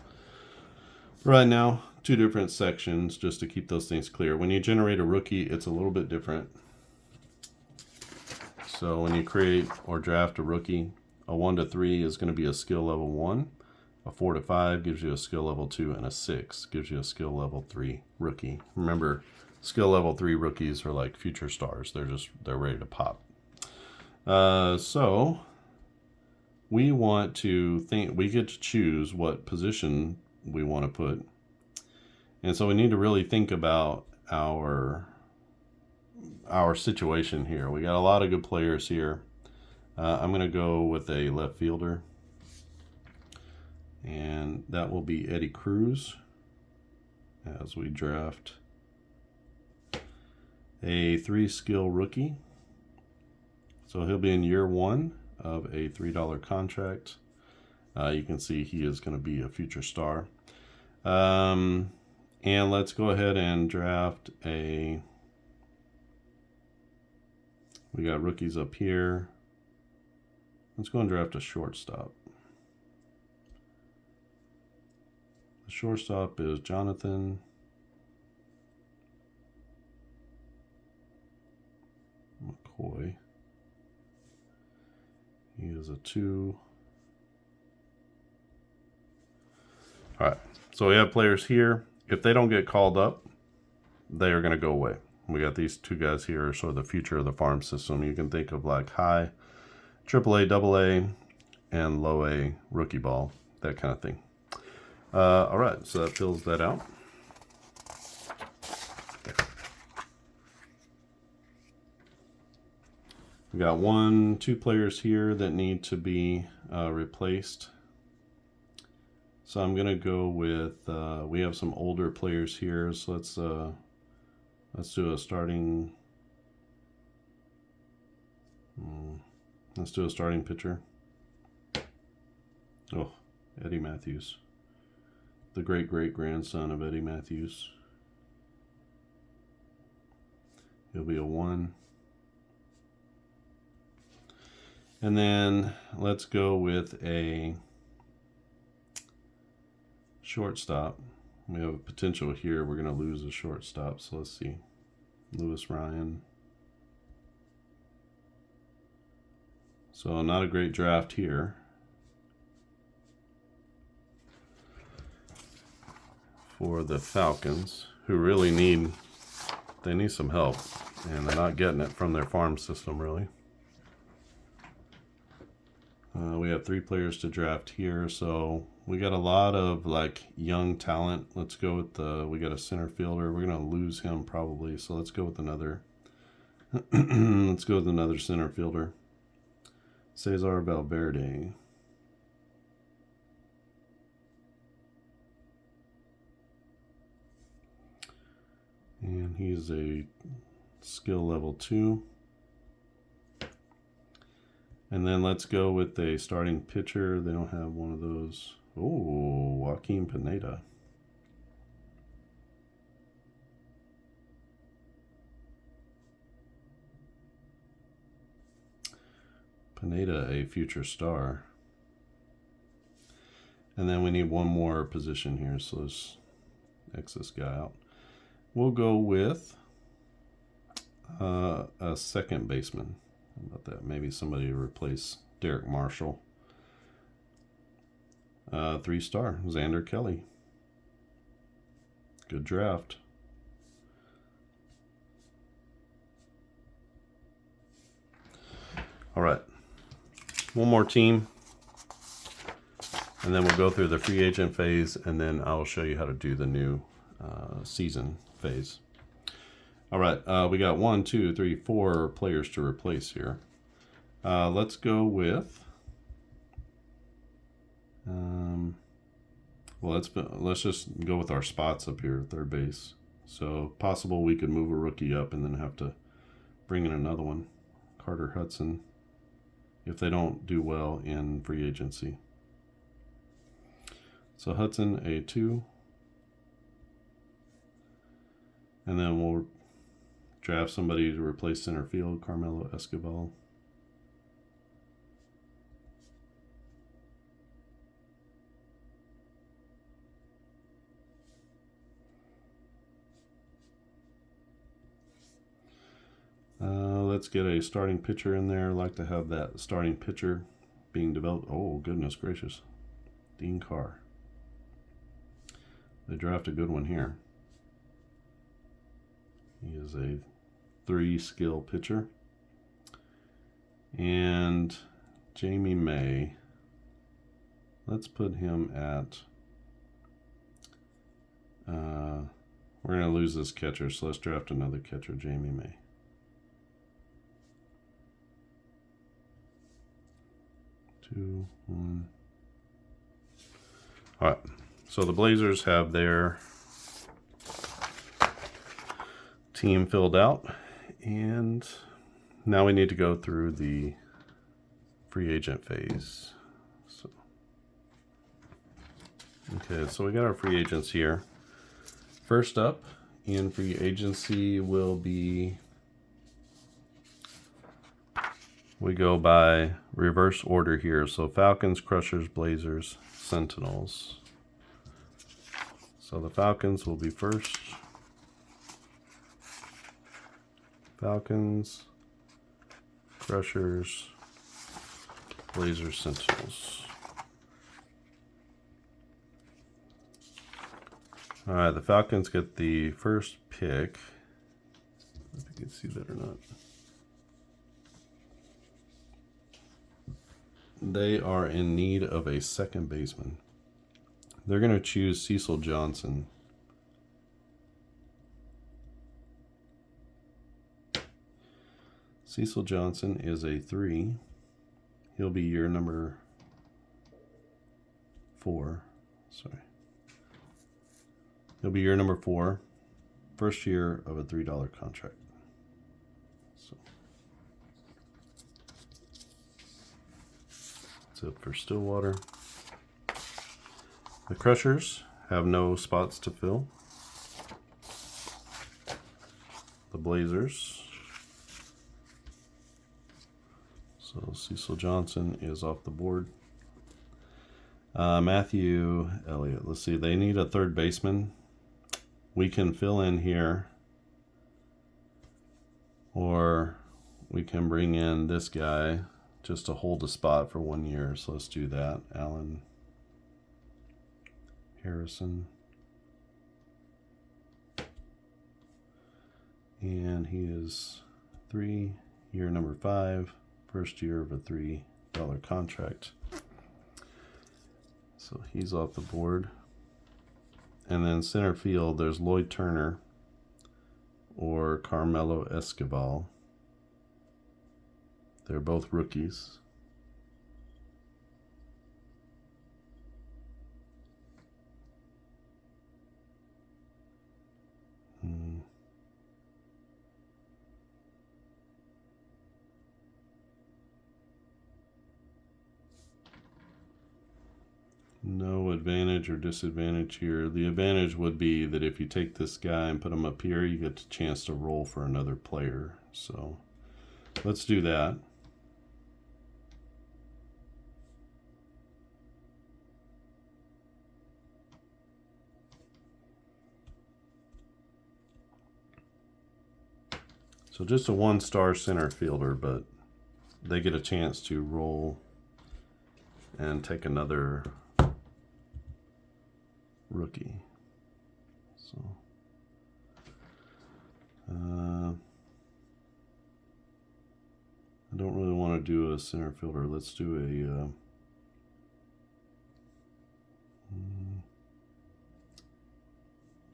Right now, 2 different sections just to keep those things clear. When you generate a rookie, it's a little bit different. So when you create or draft a rookie, a 1 to 3 is going to be a skill level 1. A 4 to 5 gives you a skill level 2, and a 6 gives you a skill level 3 rookie. Remember, skill level 3 rookies are like future stars. They're ready to pop. So we get to choose what position we want to put. And so we need to really think about our situation here. We got a lot of good players here. I'm going to go with a left fielder. And that will be Eddie Cruz as we draft a 3 skill rookie. So he'll be in year 1 of a $3 contract. You can see he is going to be a future star. And let's go ahead and draft we got rookies up here. Let's go and draft a shortstop. The shortstop is Jonathan McCoy. He is a 2. All right, so we have players here. If they don't get called up, they are going to go away. We got these 2 guys here, so the future of the farm system. You can think of like high, AAA, AA, and low A rookie ball, that kind of thing. All right, so that fills that out. We got 2 players here that need to be replaced. So I'm gonna go with we have some older players here, so let's do a starting. Let's do a starting pitcher. Oh, Eddie Matthews, the great-great-grandson of Eddie Matthews. He'll be a 1. And then let's go with a shortstop. We have a potential here. We're going to lose a shortstop. So let's see. Lewis Ryan. So not a great draft here. For the Falcons, who really need some help, and they're not getting it from their farm system really. We have 3 players to draft here, so we got a lot of like young talent. Let's go with we got a center fielder. We're gonna lose him probably, so let's go with another. Let's go with another center fielder. Cesar Valverde. And he's a skill level 2. And then let's go with a starting pitcher. They don't have one of those. Oh, Joaquin Pineda. Pineda, a future star. And then we need one more position here, so let's X this guy out. We'll go with a second baseman. How about that? Maybe somebody to replace Derek Marshall. 3-star, Xander Kelly. Good draft. All right, one more team, and then we'll go through the free agent phase, and then I'll show you how to do the new season phase. All right, we got 1, 2, 3, 4 players to replace here. Let's go with. Well, let's just go with our spots up here at third base. So possible we could move a rookie up and then have to bring in another one, Carter Hudson, if they don't do well in free agency. So Hudson, a 2. And then we'll draft somebody to replace center field, Carmelo Escobar. Let's get a starting pitcher in there. I'd like to have that starting pitcher being developed. Oh, goodness gracious. Dean Carr. They draft a good one here. He is a 3 skill pitcher. And Jamie May. Let's put him at... we're going to lose this catcher, so let's draft another catcher, Jamie May. 2, 1. All right, so the Blazers have their team filled out, and now we need to go through the free agent phase. Okay, so we got our free agents here. First up in free agency will be, we go by reverse order here. So Falcons, Crushers, Blazers, Sentinels. So the Falcons will be first. Falcons, Crushers, Blazers, Sentinels. All right, the Falcons get the first pick. If you can see that or not. They are in need of a second baseman. They're going to choose Cecil Johnson. Cecil Johnson is a 3. He'll be year number 4. Sorry. He'll be year number 4. First year of a $3 contract. So that's it for Stillwater. The Crushers have no spots to fill. The Blazers. So Cecil Johnson is off the board. Matthew Elliott. Let's see. They need a third baseman. We can fill in here, or we can bring in this guy just to hold a spot for 1 year. So let's do that. Alan Harrison. And he is 3, year number 5, first year of a $3 contract. So he's off the board. And then center field, there's Lloyd Turner or Carmelo Escobar. They're both rookies. No advantage or disadvantage here. The advantage would be that if you take this guy and put him up here, you get the chance to roll for another player. So let's do that. So just a 1-star center fielder, but they get a chance to roll and take another rookie. So I don't really want to do a center fielder. Let's do a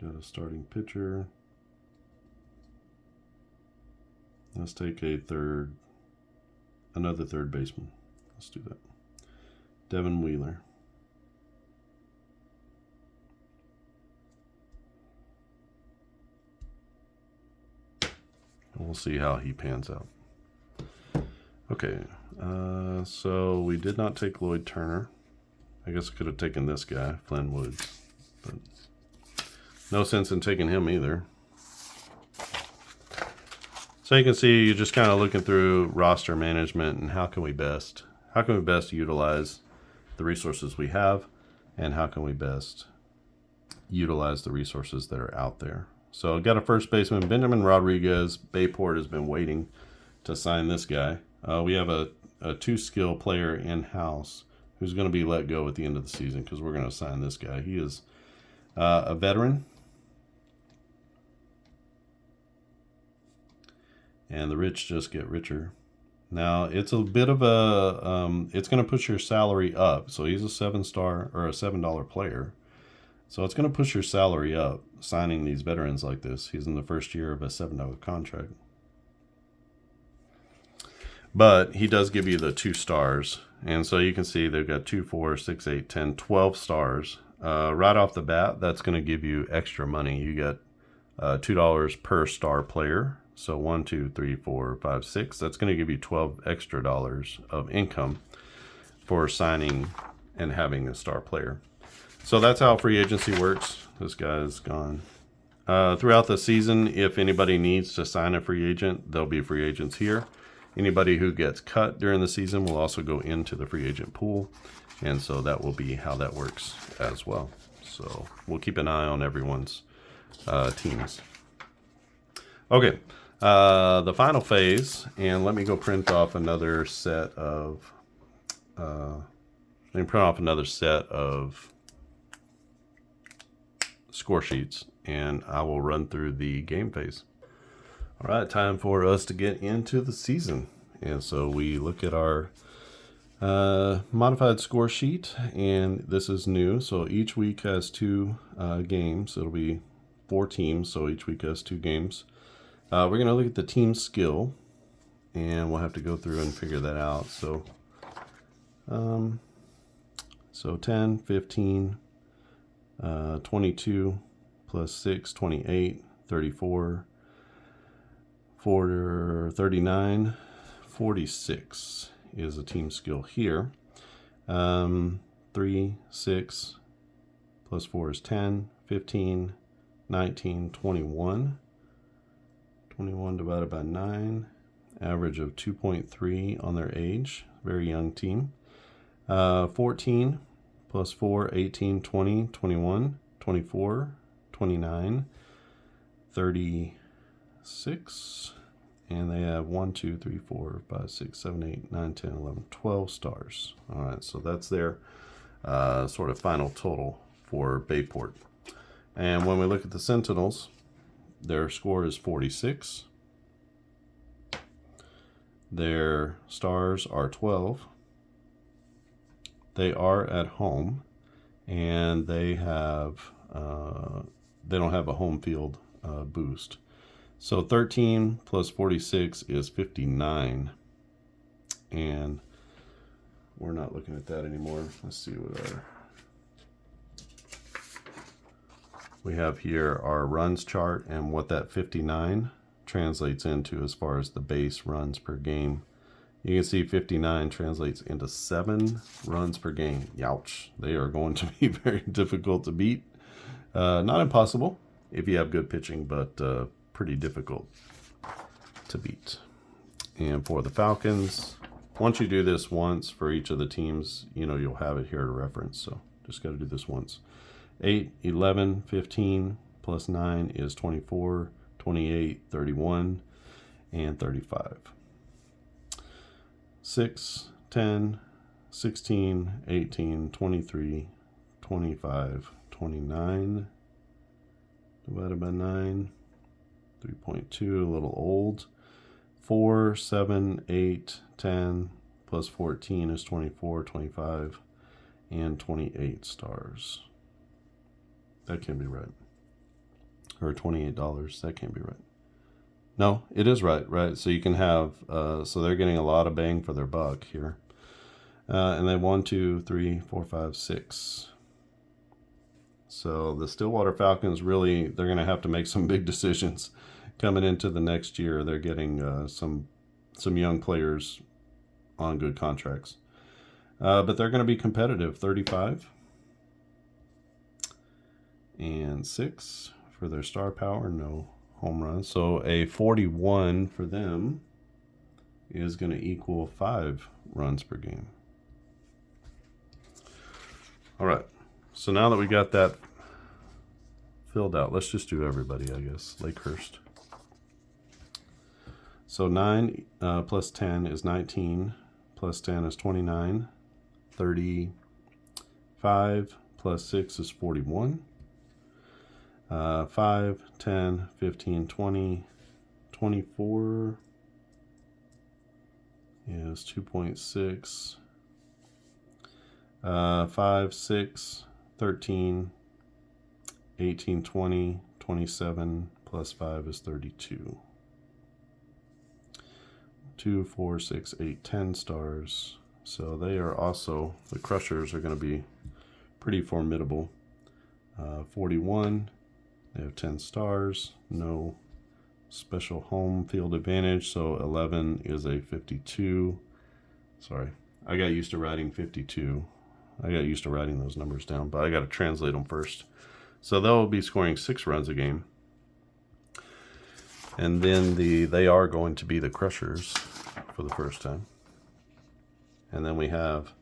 got a starting pitcher. Let's take another third baseman. Let's do that. Devin Wheeler. We'll see how he pans out. Okay, so we did not take Lloyd Turner. I guess I could have taken this guy, Flynn Woods, but no sense in taking him either. So you can see you're just kind of looking through roster management and how can we best utilize the resources we have, and how can we best utilize the resources that are out there. So got a first baseman, Benjamin Rodriguez. Bayport has been waiting to sign this guy. We have a 2-skill player in-house who's going to be let go at the end of the season because we're going to sign this guy. He is a veteran. And the rich just get richer. Now, it's a bit of a, it's going to push your salary up. So he's a 7-star or a $7 player. So it's going to push your salary up, signing these veterans like this. He's in the first year of a $7 contract. But he does give you the 2 stars. And so you can see they've got 2, 4, 6, 8, 10, 12 stars. Right off the bat, that's going to give you extra money. You get $2 per star player. So 1, 2, 3, 4, 5, 6. That's going to give you $12 extra of income for signing and having a star player. So that's how free agency works. This guy is gone. Throughout the season, if anybody needs to sign a free agent, there'll be free agents here. Anybody who gets cut during the season will also go into the free agent pool. And so that will be how that works as well. So we'll keep an eye on everyone's teams. Okay. The final phase, and let me go print off another set of score sheets, and I will run through the game phase. All right, time for us to get into the season. And so we look at our modified score sheet, and this is new. So each week has 2 games. It'll be 4 teams, so each week has 2 games. We're going to look at the team skill, and we'll have to go through and figure that out. So 10, 15, 22 plus 6, 28, 34, 39, 46 is a team skill here. 3, 6 plus 4 is 10, 15, 19, 21. 21 divided by 9, average of 2.3 on their age, very young team. 14 plus 4, 18, 20, 21, 24, 29, 36, and they have 1, 2, 3, 4, 5, 6, 7, 8, 9, 10, 11, 12 stars. All right, so that's their sort of final total for Bayport. And when we look at the Sentinels, their score is 46. Their stars are 12. They are at home, and they have they don't have a home field boost. So 13 plus 46 is 59, and we're not looking at that anymore. Let's see what we have here, our runs chart, and what that 59 translates into as far as the base runs per game. You can see 59 translates into 7 runs per game. Youch. They are going to be very difficult to beat. Not impossible if you have good pitching, but pretty difficult to beat. And for the Falcons, once you do this once for each of the teams, you'll have it here to reference. So just got to do this once. 8, 11, 15 plus 9 is 24, 28, 31, and 35. 6, 10, 16, 18, 23, 25, 29 divided by 9, 3.2, a little old. 4, 7, 8, 10 plus 14 is 24, 25, and 28 stars. That can't be right. Or $28. That can't be right. No, it is right? So you can have, so they're getting a lot of bang for their buck here. And then 1, 2, 3, 4, 5, 6. So the Stillwater Falcons really, they're going to have to make some big decisions coming into the next year, they're getting some young players on good contracts. But they're going to be competitive. 35 and 6 for their star power. No home runs. So a 41 for them is going to equal 5 runs per game. All right. So now that we got that filled out, let's just do everybody, I guess. Lakehurst. So 9 plus 10 is 19. Plus 10 is 29. 35 plus 6 is 41. 5, 10, 15, 20, 24 is 2.6. 5, 6, 13, 18, 20, 27 plus 5 is 32. 2, 4, 6, 8, 10 stars. So they are also, the Crushers are going to be pretty formidable. 41, they have 10 stars, no special home field advantage. So 11 is a 52. Sorry, I got used to writing 52. I got used to writing those numbers down, but I got to translate them first. So they'll be scoring 6 runs a game. And then they are going to be the Crushers for the first time. And then we have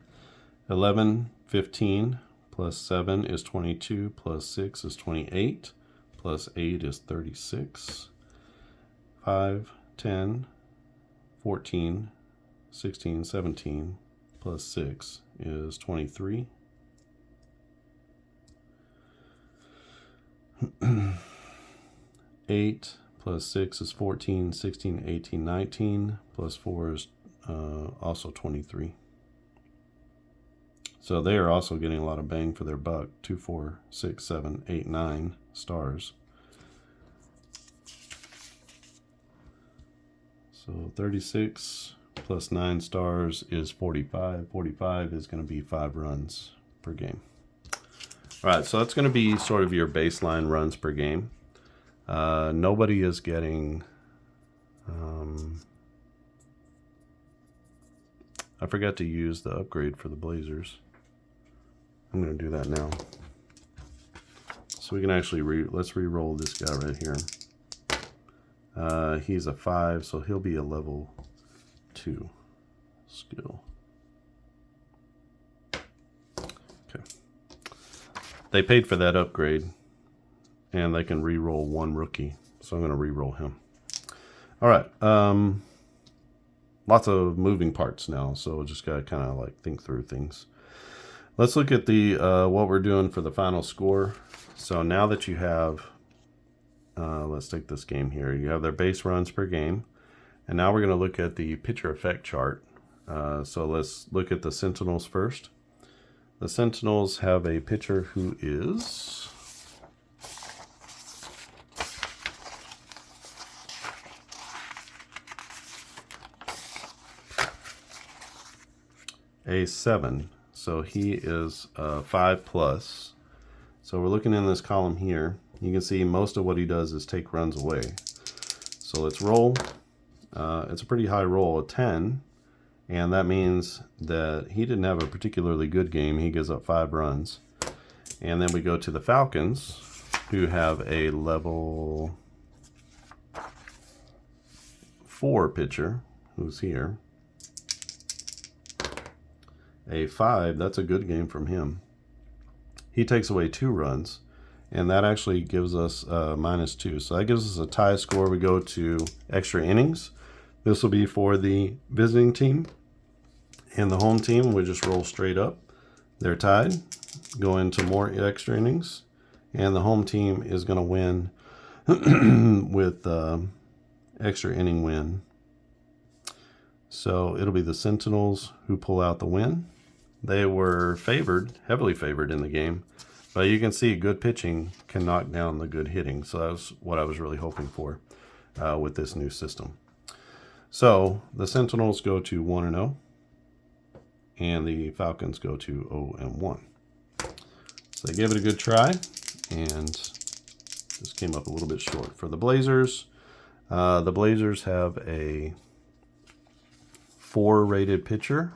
11, 15, plus 7 is 22, plus 6 is 28, plus 8 is 36, 5, 10, 14, 16, 17, plus 6 is 23. 8 plus 6 is 14, 16, 18, 19, plus 4 is also 23. So they are also getting a lot of bang for their buck. 2, 4, 6, 7, 8, 9 stars. So 36 plus 9 stars is 45. 45 is going to be 5 runs per game. All right, so that's going to be sort of your baseline runs per game. Nobody is getting... I forgot to use the upgrade for the Blazers. I'm going to do that now. So we can actually, let's re-roll this guy right here. He's a 5, so he'll be a level 2 skill. Okay. They paid for that upgrade, and they can re-roll 1 rookie. So I'm going to re-roll him. All right. Lots of moving parts now, so just got to kind of like think through things. Let's look at the what we're doing for the final score. So now that you have, let's take this game here. You have their base runs per game. And now we're going to look at the pitcher effect chart. So let's look at the Sentinels first. The Sentinels have a pitcher who is... a 7. So he is 5 plus. So we're looking in this column here. You can see most of what he does is take runs away. So let's roll. It's a pretty high roll, a 10. And that means that he didn't have a particularly good game. He gives up 5 runs. And then we go to the Falcons, who have a level 4 pitcher, who's here. A 5, that's a good game from him. He takes away 2 runs, and that actually gives us -2. So that gives us a tie score. We go to extra innings. This will be for the visiting team. And the home team, we just roll straight up. They're tied. Go into more extra innings. And the home team is going to win with extra inning win. So it'll be the Sentinels who pull out the win. They were favored, heavily favored in the game. But you can see good pitching can knock down the good hitting. So that was what I was really hoping for with this new system. So the Sentinels go to 1-0. And the Falcons go to 0-1. So they gave it a good try. And just came up a little bit short. For the Blazers, The Blazers have a 4 rated pitcher.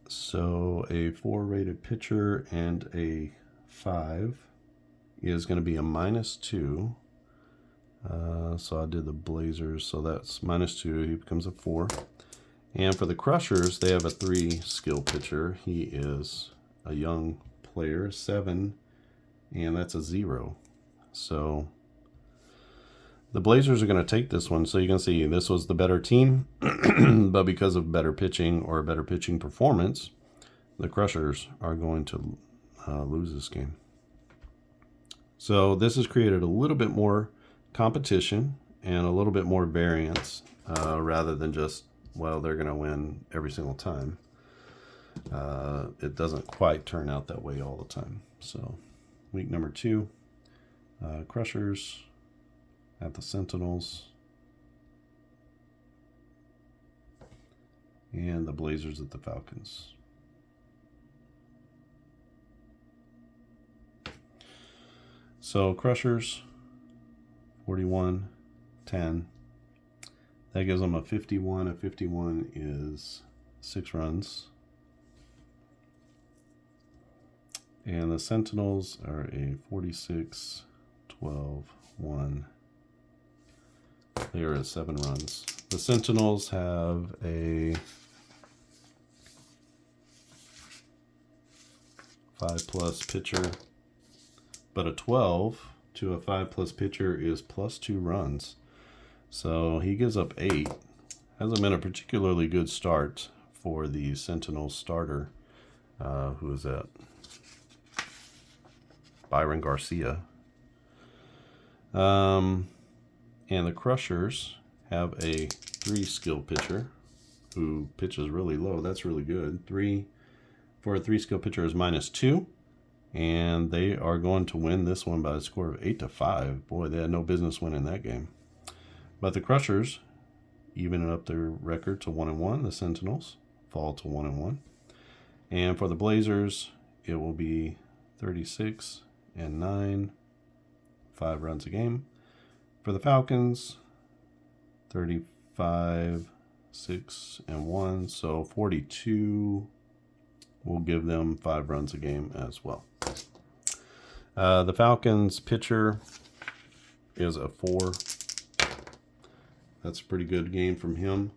So a 4 rated pitcher and a 5 is going to be a -2. So I did the Blazers, so that's -2. He becomes a 4. And for the Crushers, they have a 3 skill pitcher. He is a young player, 7, and that's a 0. So the Blazers are going to take this one. So you can see this was the better team, but because of better pitching or better pitching performance, the Crushers are going to lose this game. So this has created a little bit more competition and a little bit more variance rather than just, well, they're going to win every single time. It doesn't quite turn out that way all the time. So week number 2, Crushers at the Sentinels and the Blazers at the Falcons. So Crushers 41-10. That gives them a 51. A 51 is 6 runs. And the Sentinels are a 46-12-1. They are at 7 runs. The Sentinels have a 5+ pitcher, but a 12 to a 5+ pitcher is +2 runs. So he gives up 8. Hasn't been a particularly good start for the Sentinels starter. Who is that? Byron Garcia. And the Crushers have a 3 skill pitcher who pitches really low. That's really good. 3 for a 3 skill pitcher is -2. And they are going to win this one by a score of 8-5. Boy, they had no business winning that game. But the Crushers even up their record to 1-1. The Sentinels fall to 1-1. And for the Blazers, it will be 36-9, 5 runs a game. For the Falcons, 35-6-1, so 42 will give them 5 runs a game as well. The Falcons pitcher is a 4. That's a pretty good game from him.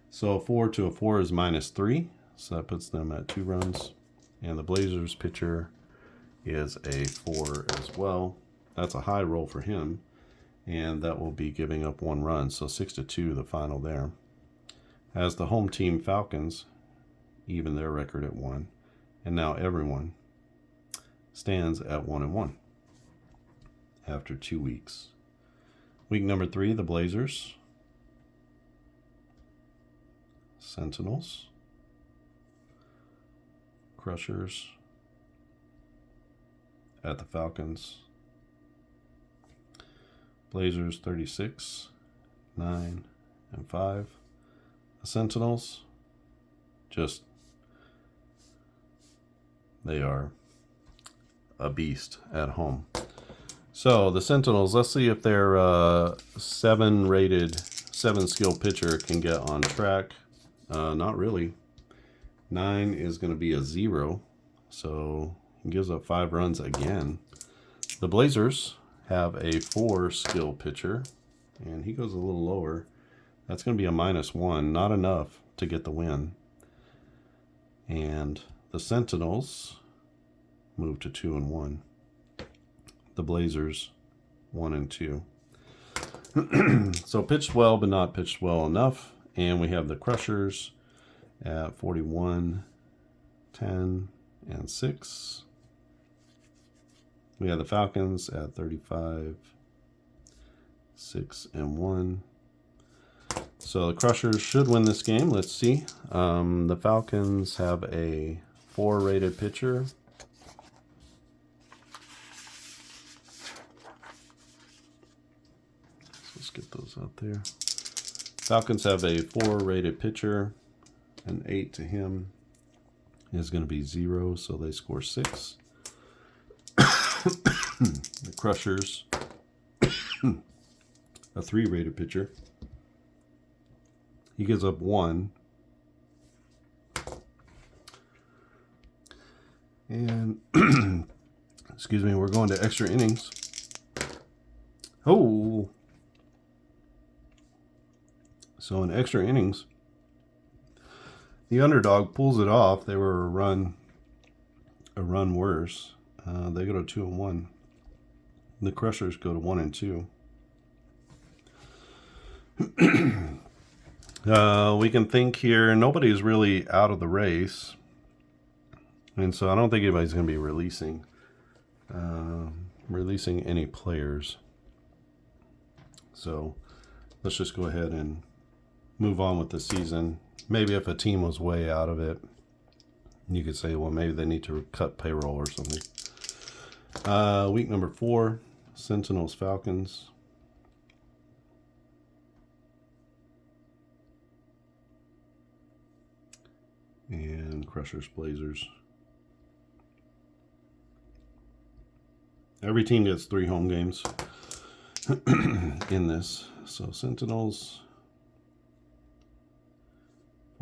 So a 4 to a 4 is -3, so that puts them at 2 runs. And the Blazers pitcher is a 4 as well. That's a high roll for him, and that will be giving up 1 run. So 6-2 the final there. As the home team Falcons even their record at 1, and now everyone stands at 1-1 after 2 weeks. Week number 3, the Blazers, Sentinels, Crushers at the Falcons. Blazers 36-9-5. The Sentinels, just, they are a beast at home. So the Sentinels, let's see if their 7 rated, 7 skill pitcher can get on track. Not really. 9 is going to be a 0, so he gives up 5 runs again. The Blazers have a 4 skill pitcher, and he goes a little lower. That's going to be a -1, not enough to get the win. And the Sentinels move to 2-1. The Blazers 1-2. So pitched well, but not pitched well enough. And we have the Crushers at 41-10-6. We have the Falcons at 35-6-1. So the Crushers should win this game. Let's see. The Falcons have a 4 rated pitcher. Let's get those out there. Falcons have a 4 rated pitcher. An 8 to him is going to be 0, so they score 6. The Crushers a 3 rated pitcher. He gives up 1. And, excuse me, we're going to extra innings. Oh! So in extra innings, the underdog pulls it off. They were a run worse. They go to 2-1. The Crushers go to 1-2. We can think here, nobody's really out of the race. And so I don't think anybody's going to be releasing any players. So let's just go ahead and move on with the season. Maybe if a team was way out of it, you could say, well, maybe they need to cut payroll or something. Week number 4, Sentinels, Falcons. And Crushers, Blazers. Every team gets 3 home games in this. So Sentinels,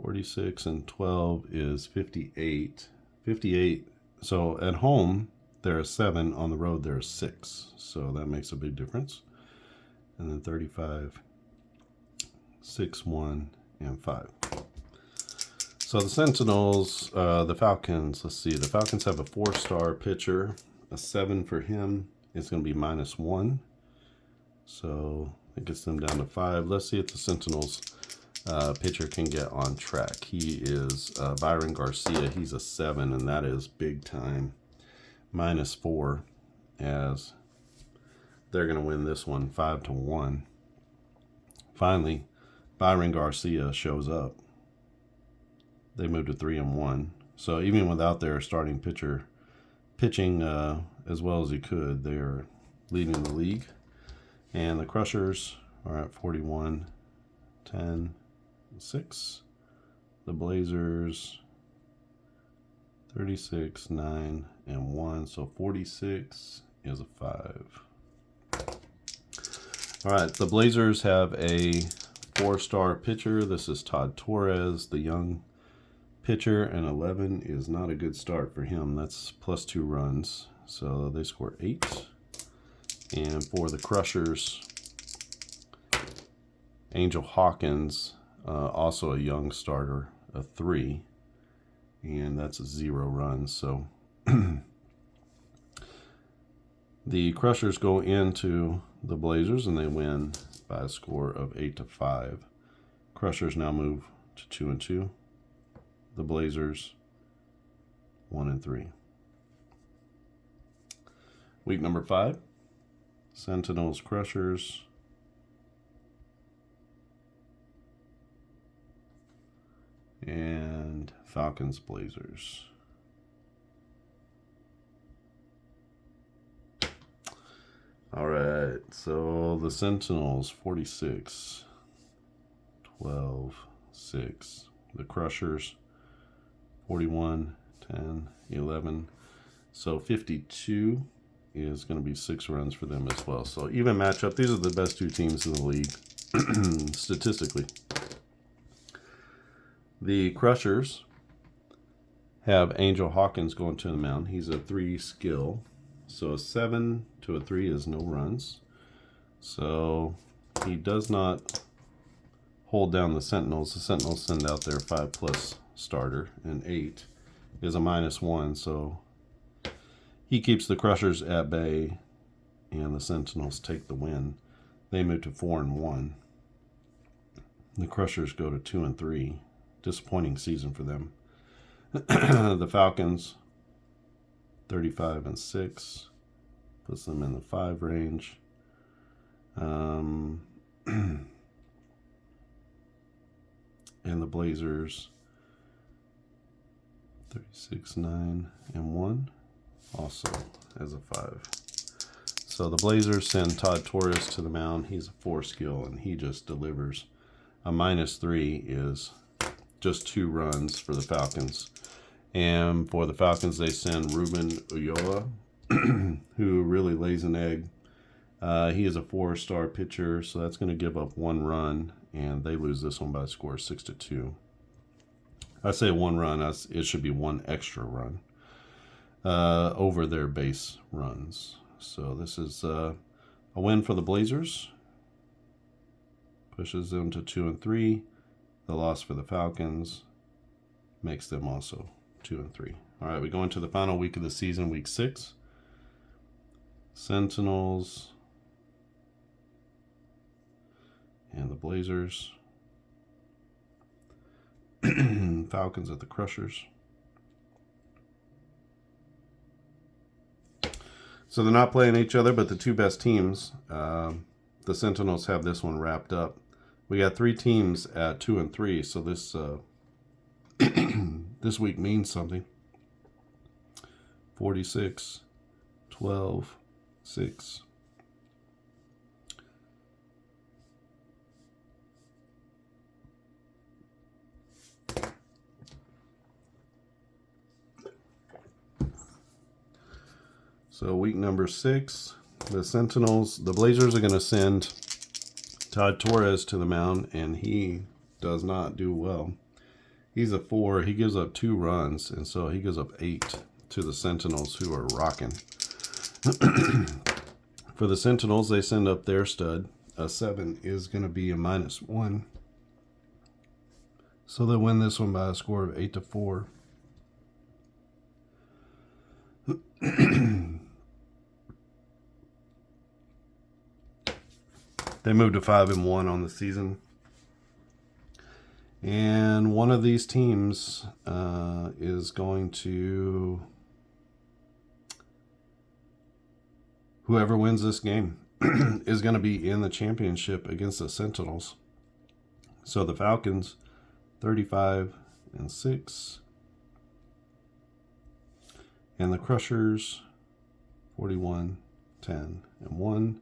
46 and 12 is 58. 58. So at home, there are 7. On the road, there are 6. So that makes a big difference. And then 35, 6, 1, and 5. So the Sentinels, the Falcons, let's see. The Falcons have a 4-star pitcher. A 7 for him is going to be -1. So it gets them down to 5. Let's see if the Sentinels pitcher can get on track. He is Byron Garcia. He's a 7, and that is big time. -4, as they're going to win this one 5-1. Finally, Byron Garcia shows up. They moved to 3-1. So even without their starting pitcher pitching as well as he could, they are leading the league. And the Crushers are at 41, 10, 6. The Blazers 36, 9, and 1. So 46 is a 5. All right, the Blazers have a 4-star pitcher. This is Todd Torres, the young pitcher, and 11 is not a good start for him. That's +2 runs. So they score 8. And for the Crushers, Angel Hawkins, also a young starter, a 3. And that's 0 runs. So the Crushers go into the Blazers and they win by a score of 8-5. Crushers now move to 2-2. The Blazers 1-3. Week number 5, Sentinels, Crushers. And Falcons, Blazers. All right, so the Sentinels 46, 12, 6. The Crushers 41, 10, 11. So 52 is going to be 6 runs for them as well. So even matchup. These are the best 2 teams in the league statistically. The Crushers have Angel Hawkins going to the mound. He's a 3 skill. So a 7 to a 3 is no runs. So he does not hold down the Sentinels. The Sentinels send out their 5+ starter, and 8 is a -1. So he keeps the Crushers at bay, and the Sentinels take the win. They move to 4-1. The Crushers go to 2-3. Disappointing season for them. The Falcons 35-6 puts them in the 5 range. And the Blazers 36, 9, and 1 also as a 5. So the Blazers send Todd Torres to the mound. He's a 4 skill and he just delivers. A -3 is just 2 runs for the Falcons. And for the Falcons, they send Ruben Ulloa, who really lays an egg. He is a 4-star pitcher, so that's going to give up 1 run, and they lose this one by a score of 6-2. I say 1 run, it should be 1 extra run over their base runs. So this is a win for the Blazers. Pushes them to 2-3. The loss for the Falcons makes them also 2-3. All right, we go into the final week of the season, week 6. Sentinels and the Blazers. Falcons at the Crushers. So they're not playing each other, but the 2 best teams. The Sentinels have this one wrapped up. We got 3 teams at 2-3, so this this week means something. 46, 12, 6. So week number 6, the Sentinels, the Blazers are going to send Todd Torres to the mound, and he does not do well. He's a 4. He gives up 2 runs, and so he gives up 8 to the Sentinels, who are rocking. For the Sentinels, they send up their stud. A 7 is going to be a -1. So they win this one by a score of 8-4. They moved to 5-1 on the season. And one of these teams is going to... Whoever wins this game is going to be in the championship against the Sentinels. So the Falcons, 35-6. And the Crushers, 41-10-1.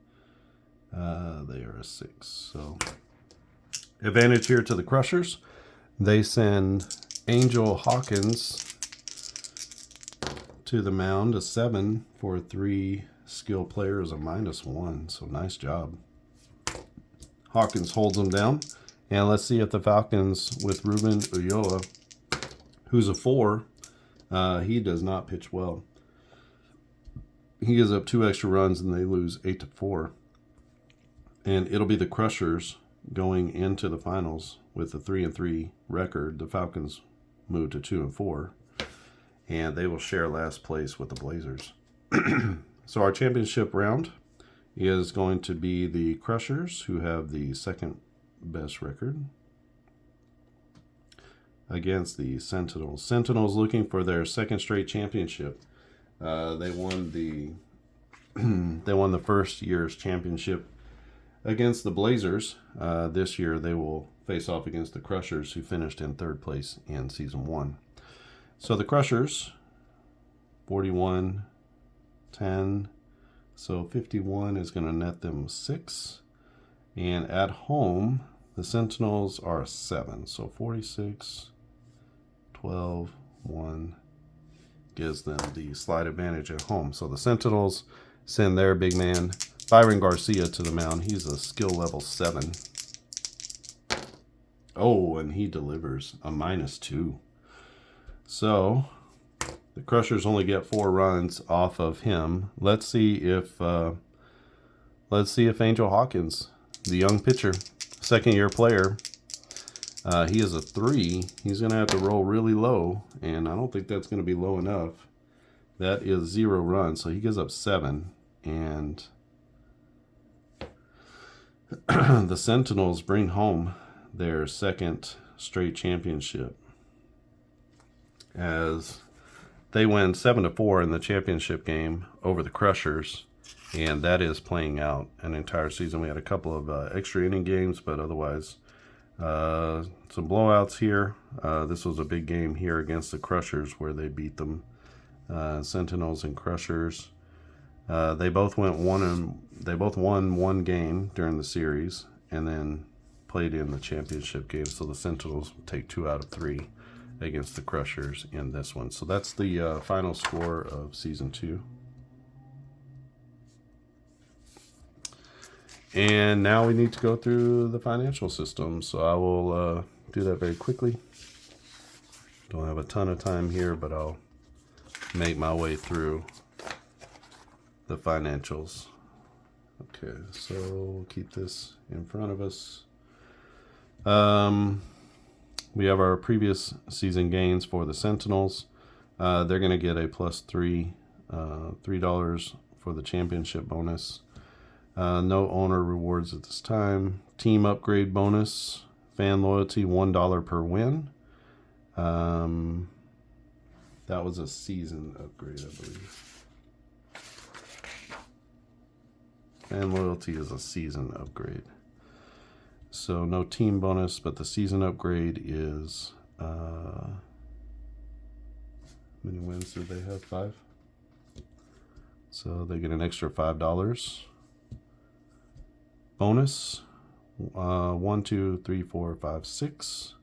They are a 6. So advantage here to the Crushers. They send Angel Hawkins to the mound, a 7 for 3 skill players, a -1. So nice job. Hawkins holds them down. And let's see if the Falcons with Ruben Ulloa, who's a 4, he does not pitch well. He gives up 2 extra runs and they lose 8-4. And it'll be the Crushers going into the finals with a 3-3 record. The Falcons move to 2-4, and they will share last place with the Blazers. So our championship round is going to be the Crushers, who have the 2nd best record, against the Sentinels. Sentinels looking for their 2nd straight championship. They won the first year's championship against the Blazers. This year they will face off against the Crushers, who finished in 3rd place in season 1. So the Crushers, 41-10. So 51 is going to net them 6. And at home, the Sentinels are a 7. So 46-12-1 gives them the slight advantage at home. So the Sentinels send their big man, Byron Garcia, to the mound. He's a skill level 7. Oh, and he delivers a -2. So the Crushers only get 4 runs off of him. Let's see if Angel Hawkins, the young pitcher, 2nd-year player, he is a 3. He's going to have to roll really low, and I don't think that's going to be low enough. That is 0 runs, so he gives up 7, and the Sentinels bring home their 2nd straight championship, as they win 7-4 in the championship game over the Crushers, and that is playing out an entire season. We had a couple of extra inning games, but otherwise some blowouts here. This was a big game here against the Crushers where they beat them. Sentinels and Crushers. They both won 1 game during the series, and then played in the championship game. So the Sentinels take 2 out of 3 against the Crushers in this one. So that's the final score of season 2. And now we need to go through the financial system. So I will do that very quickly. Don't have a ton of time here, but I'll make my way through the financials. Okay, so we'll keep this in front of us. We have our previous season gains for the Sentinels. They're going to get a +3, $3 for the championship bonus. No owner rewards at this time. Team upgrade bonus, fan loyalty, $1 per win. That was a season upgrade, I believe. And loyalty is a season upgrade. So no team bonus, but the season upgrade is, how many wins did they have? 5. So they get an extra $5. Bonus, 1, 2, 3, 4, 5, 6.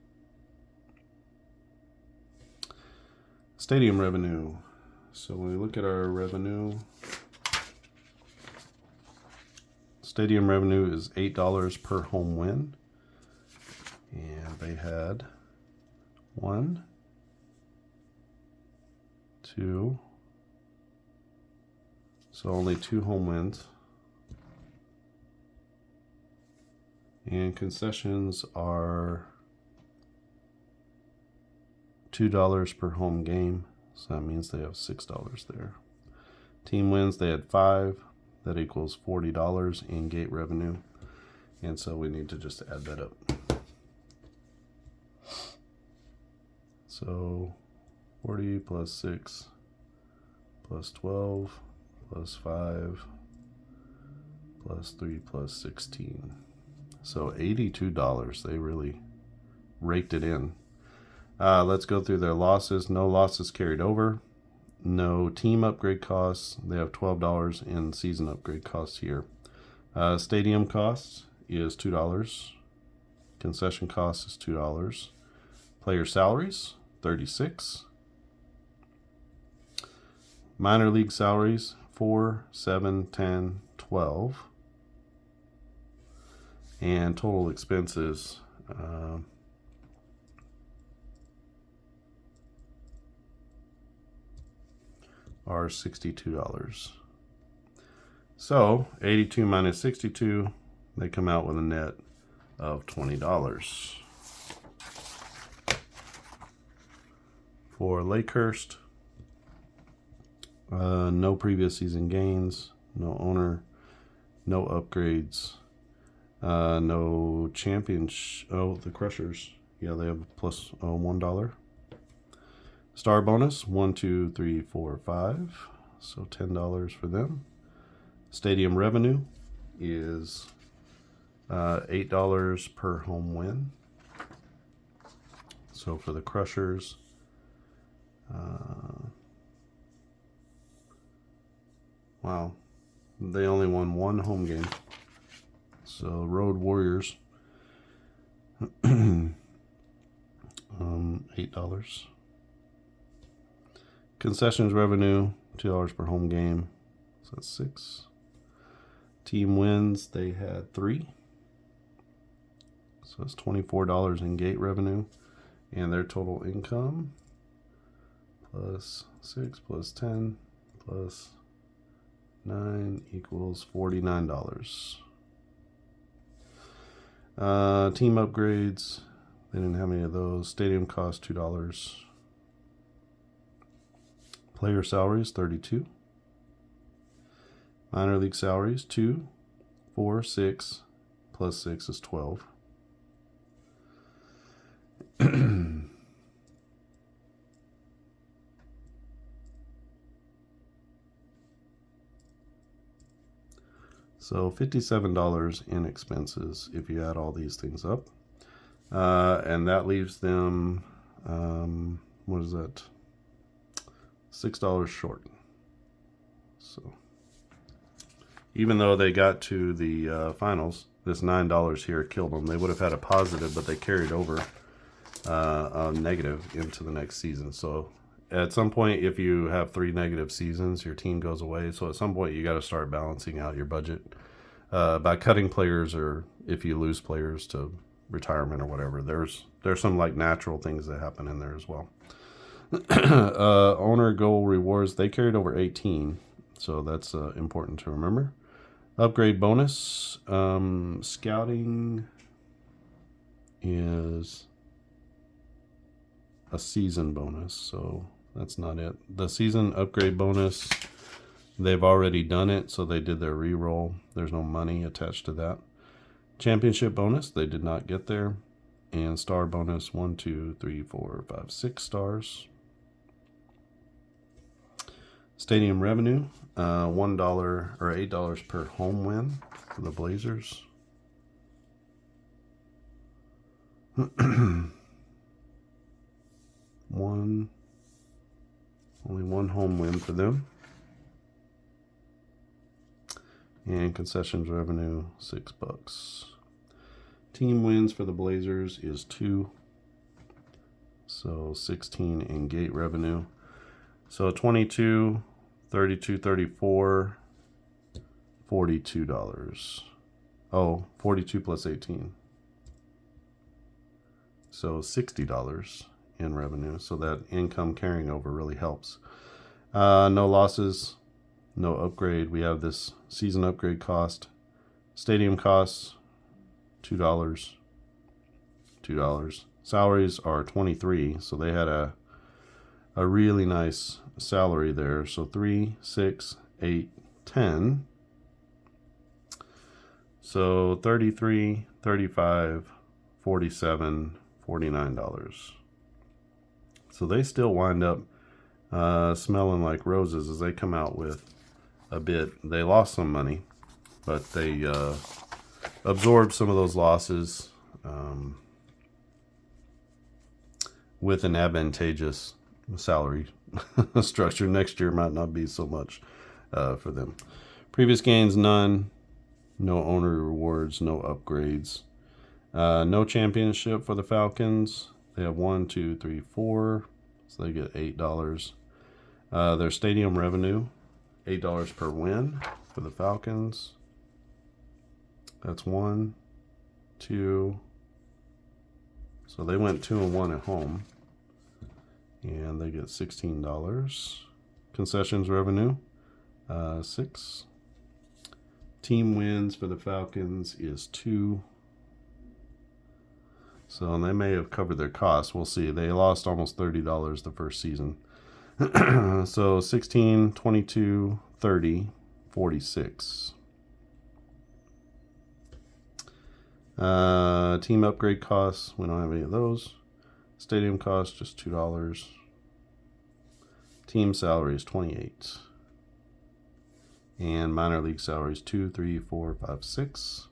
Stadium revenue. So when we look at our revenue, stadium revenue is $8 per home win. And they had 1, 2, so only 2 home wins. And concessions are $2 per home game, so that means they have $6 there. Team wins, they had 5. That equals $40 in gate revenue, and so we need to just add that up. So 40 plus 6 plus 12 plus 5 plus 3 plus 16. So $82. They really raked it in. Let's go through their losses. No losses carried over. No team upgrade costs. They have $12 in season upgrade costs here. Stadium costs is $2. Concession costs is $2. Player salaries, $36. Minor league salaries, 4, 7, 10, 12. And total expenses, are $62. So 82 minus 62, they come out with a net of $20. For Lakehurst, no previous season gains, no owner, no upgrades, no championship. Oh, the Crushers, yeah, they have plus $1. Star bonus, 1, 2, 3, 4, 5. So $10 for them. Stadium revenue is $8 per home win. So for the Crushers, wow, they only won 1 home game. So Road Warriors, $8. Concessions revenue, $2 per home game, so that's 6. Team wins, they had 3, so it's $24 in gate revenue, and their total income plus 6 plus 10 plus 9 equals $49. Team upgrades, they didn't have any of those. Stadium cost $2. Player salaries, $32. Minor league salaries, 2, 4, 6, plus 6 is 12. So $57 in expenses if you add all these things up. And that leaves them, what is that? $6 short. So even though they got to the finals, this $9 here killed them. They would have had a positive, but they carried over a negative into the next season. So at some point, if you have 3 negative seasons, your team goes away. So at some point, you got to start balancing out your budget. by cutting players, or if you lose players to retirement or whatever. There's some like natural things that happen in there as well. Owner goal rewards, they carried over 18, so that's important to remember. Upgrade bonus, scouting is a season bonus, so that's not it. The season upgrade bonus, they've already done it, so they did their re-roll. There's no money attached to that. Championship bonus, they did not get there. And star bonus, 1, 2, 3, 4, 5, 6 stars. Stadium revenue, $1 or $8 per home win for the Blazers. Only one home win for them. And concessions revenue, $6. Team wins for the Blazers is 2. So 16 in gate revenue. So 22, 32, 34, $42. Oh, 42 plus 18. So $60 in revenue. So that income carrying over really helps. No losses, no upgrade. We have this season upgrade cost. Stadium costs, $2. Salaries are 23, so they had a really nice salary there. So 3, 6, 8, 10. So 33, 35, 47, $49. So they still wind up smelling like roses as they come out with a bit. They lost some money, but they absorbed some of those losses with an advantageous salary structure. Next year might not be so much for them. Previous gains, none. No owner rewards, no upgrades. No championship for the Falcons. They have 1, 2, 3, 4. So they get $8. Their stadium revenue, $8 per win for the Falcons. That's 1, 2. So they went 2-1 at home. And they get $16. Concessions revenue, 6. Team wins for the Falcons is 2. So they may have covered their costs. We'll see. They lost almost $30 the first season. So 16, 22, 30, 46. Team upgrade costs, we don't have any of those. Stadium costs, just $2. Team salaries, 28. And minor league salaries, 2, 3, 4, 5, 6.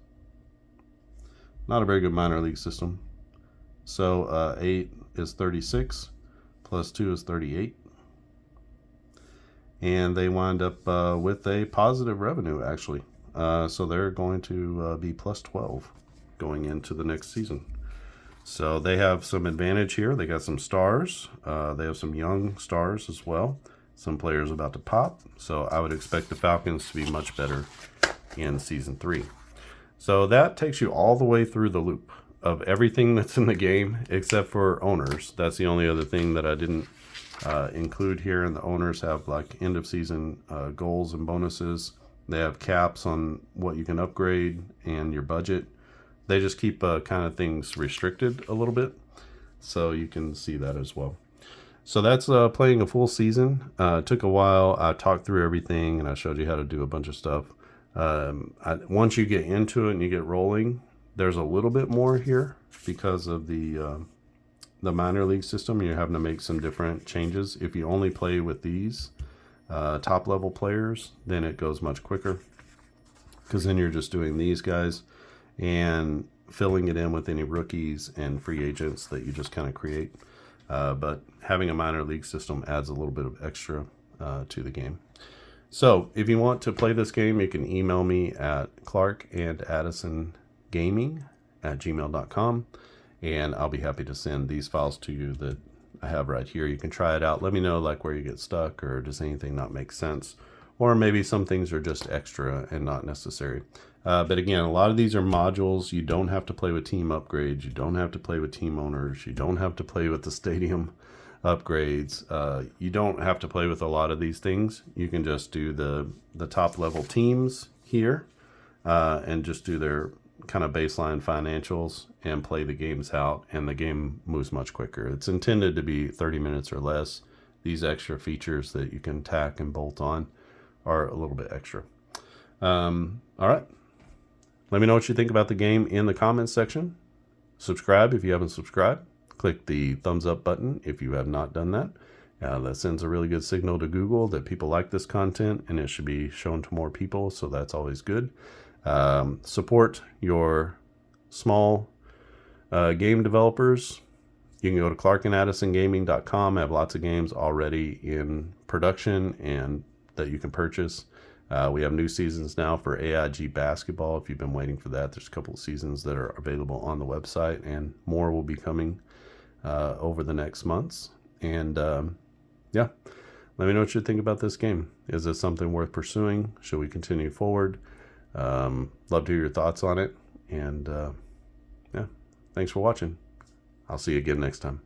Not a very good minor league system. So 8 is 36, plus 2 is 38. And they wind up with a positive revenue, actually. So they're going to be plus 12 going into the next season. So they have some advantage here. They got some stars. They have some young stars as well. Some players about to pop. So I would expect the Falcons to be much better in season 3. So that takes you all the way through the loop of everything that's in the game except for owners. That's the only other thing that I didn't include here. And the owners have like end of season goals and bonuses. They have caps on what you can upgrade and your budget. They just keep kind of things restricted a little bit, so you can see that as well. So that's playing a full season. It took a while. I talked through everything, and I showed you how to do a bunch of stuff. Once you get into it and you get rolling, there's a little bit more here because of the minor league system. You're having to make some different changes. If you only play with these top level players, then it goes much quicker, because then you're just doing these guys and filling it in with any rookies and free agents that you just kind of create. But having a minor league system adds a little bit of extra to the game. So if you want to play this game, you can email me at clarkandaddisongaming@gmail.com, and I'll be happy to send these files to you that I have right here. You can try it out. Let me know like where you get stuck, or does anything not make sense, or maybe some things are just extra and not necessary. But again, a lot of these are modules. You don't have to play with team upgrades. You don't have to play with team owners. You don't have to play with the stadium upgrades. You don't have to play with a lot of these things. You can just do the top level teams here and just do their kind of baseline financials and play the games out, and the game moves much quicker. It's intended to be 30 minutes or less. These extra features that you can tack and bolt on are a little bit extra. All right. Let me know what you think about the game in the comments section. Subscribe if you haven't subscribed. Click the thumbs up button if you have not done that. That sends a really good signal to Google that people like this content, and it should be shown to more people, so that's always good. Support your small game developers. You can go to clarkandaddisongaming.com. I have lots of games already in production and that you can purchase. We have new seasons now for AIG basketball. If you've been waiting for that, there's a couple of seasons that are available on the website, and more will be coming over the next months. And yeah, let me know what you think about this game. Is this something worth pursuing? Should we continue forward? Love to hear your thoughts on it. And yeah, thanks for watching. I'll see you again next time.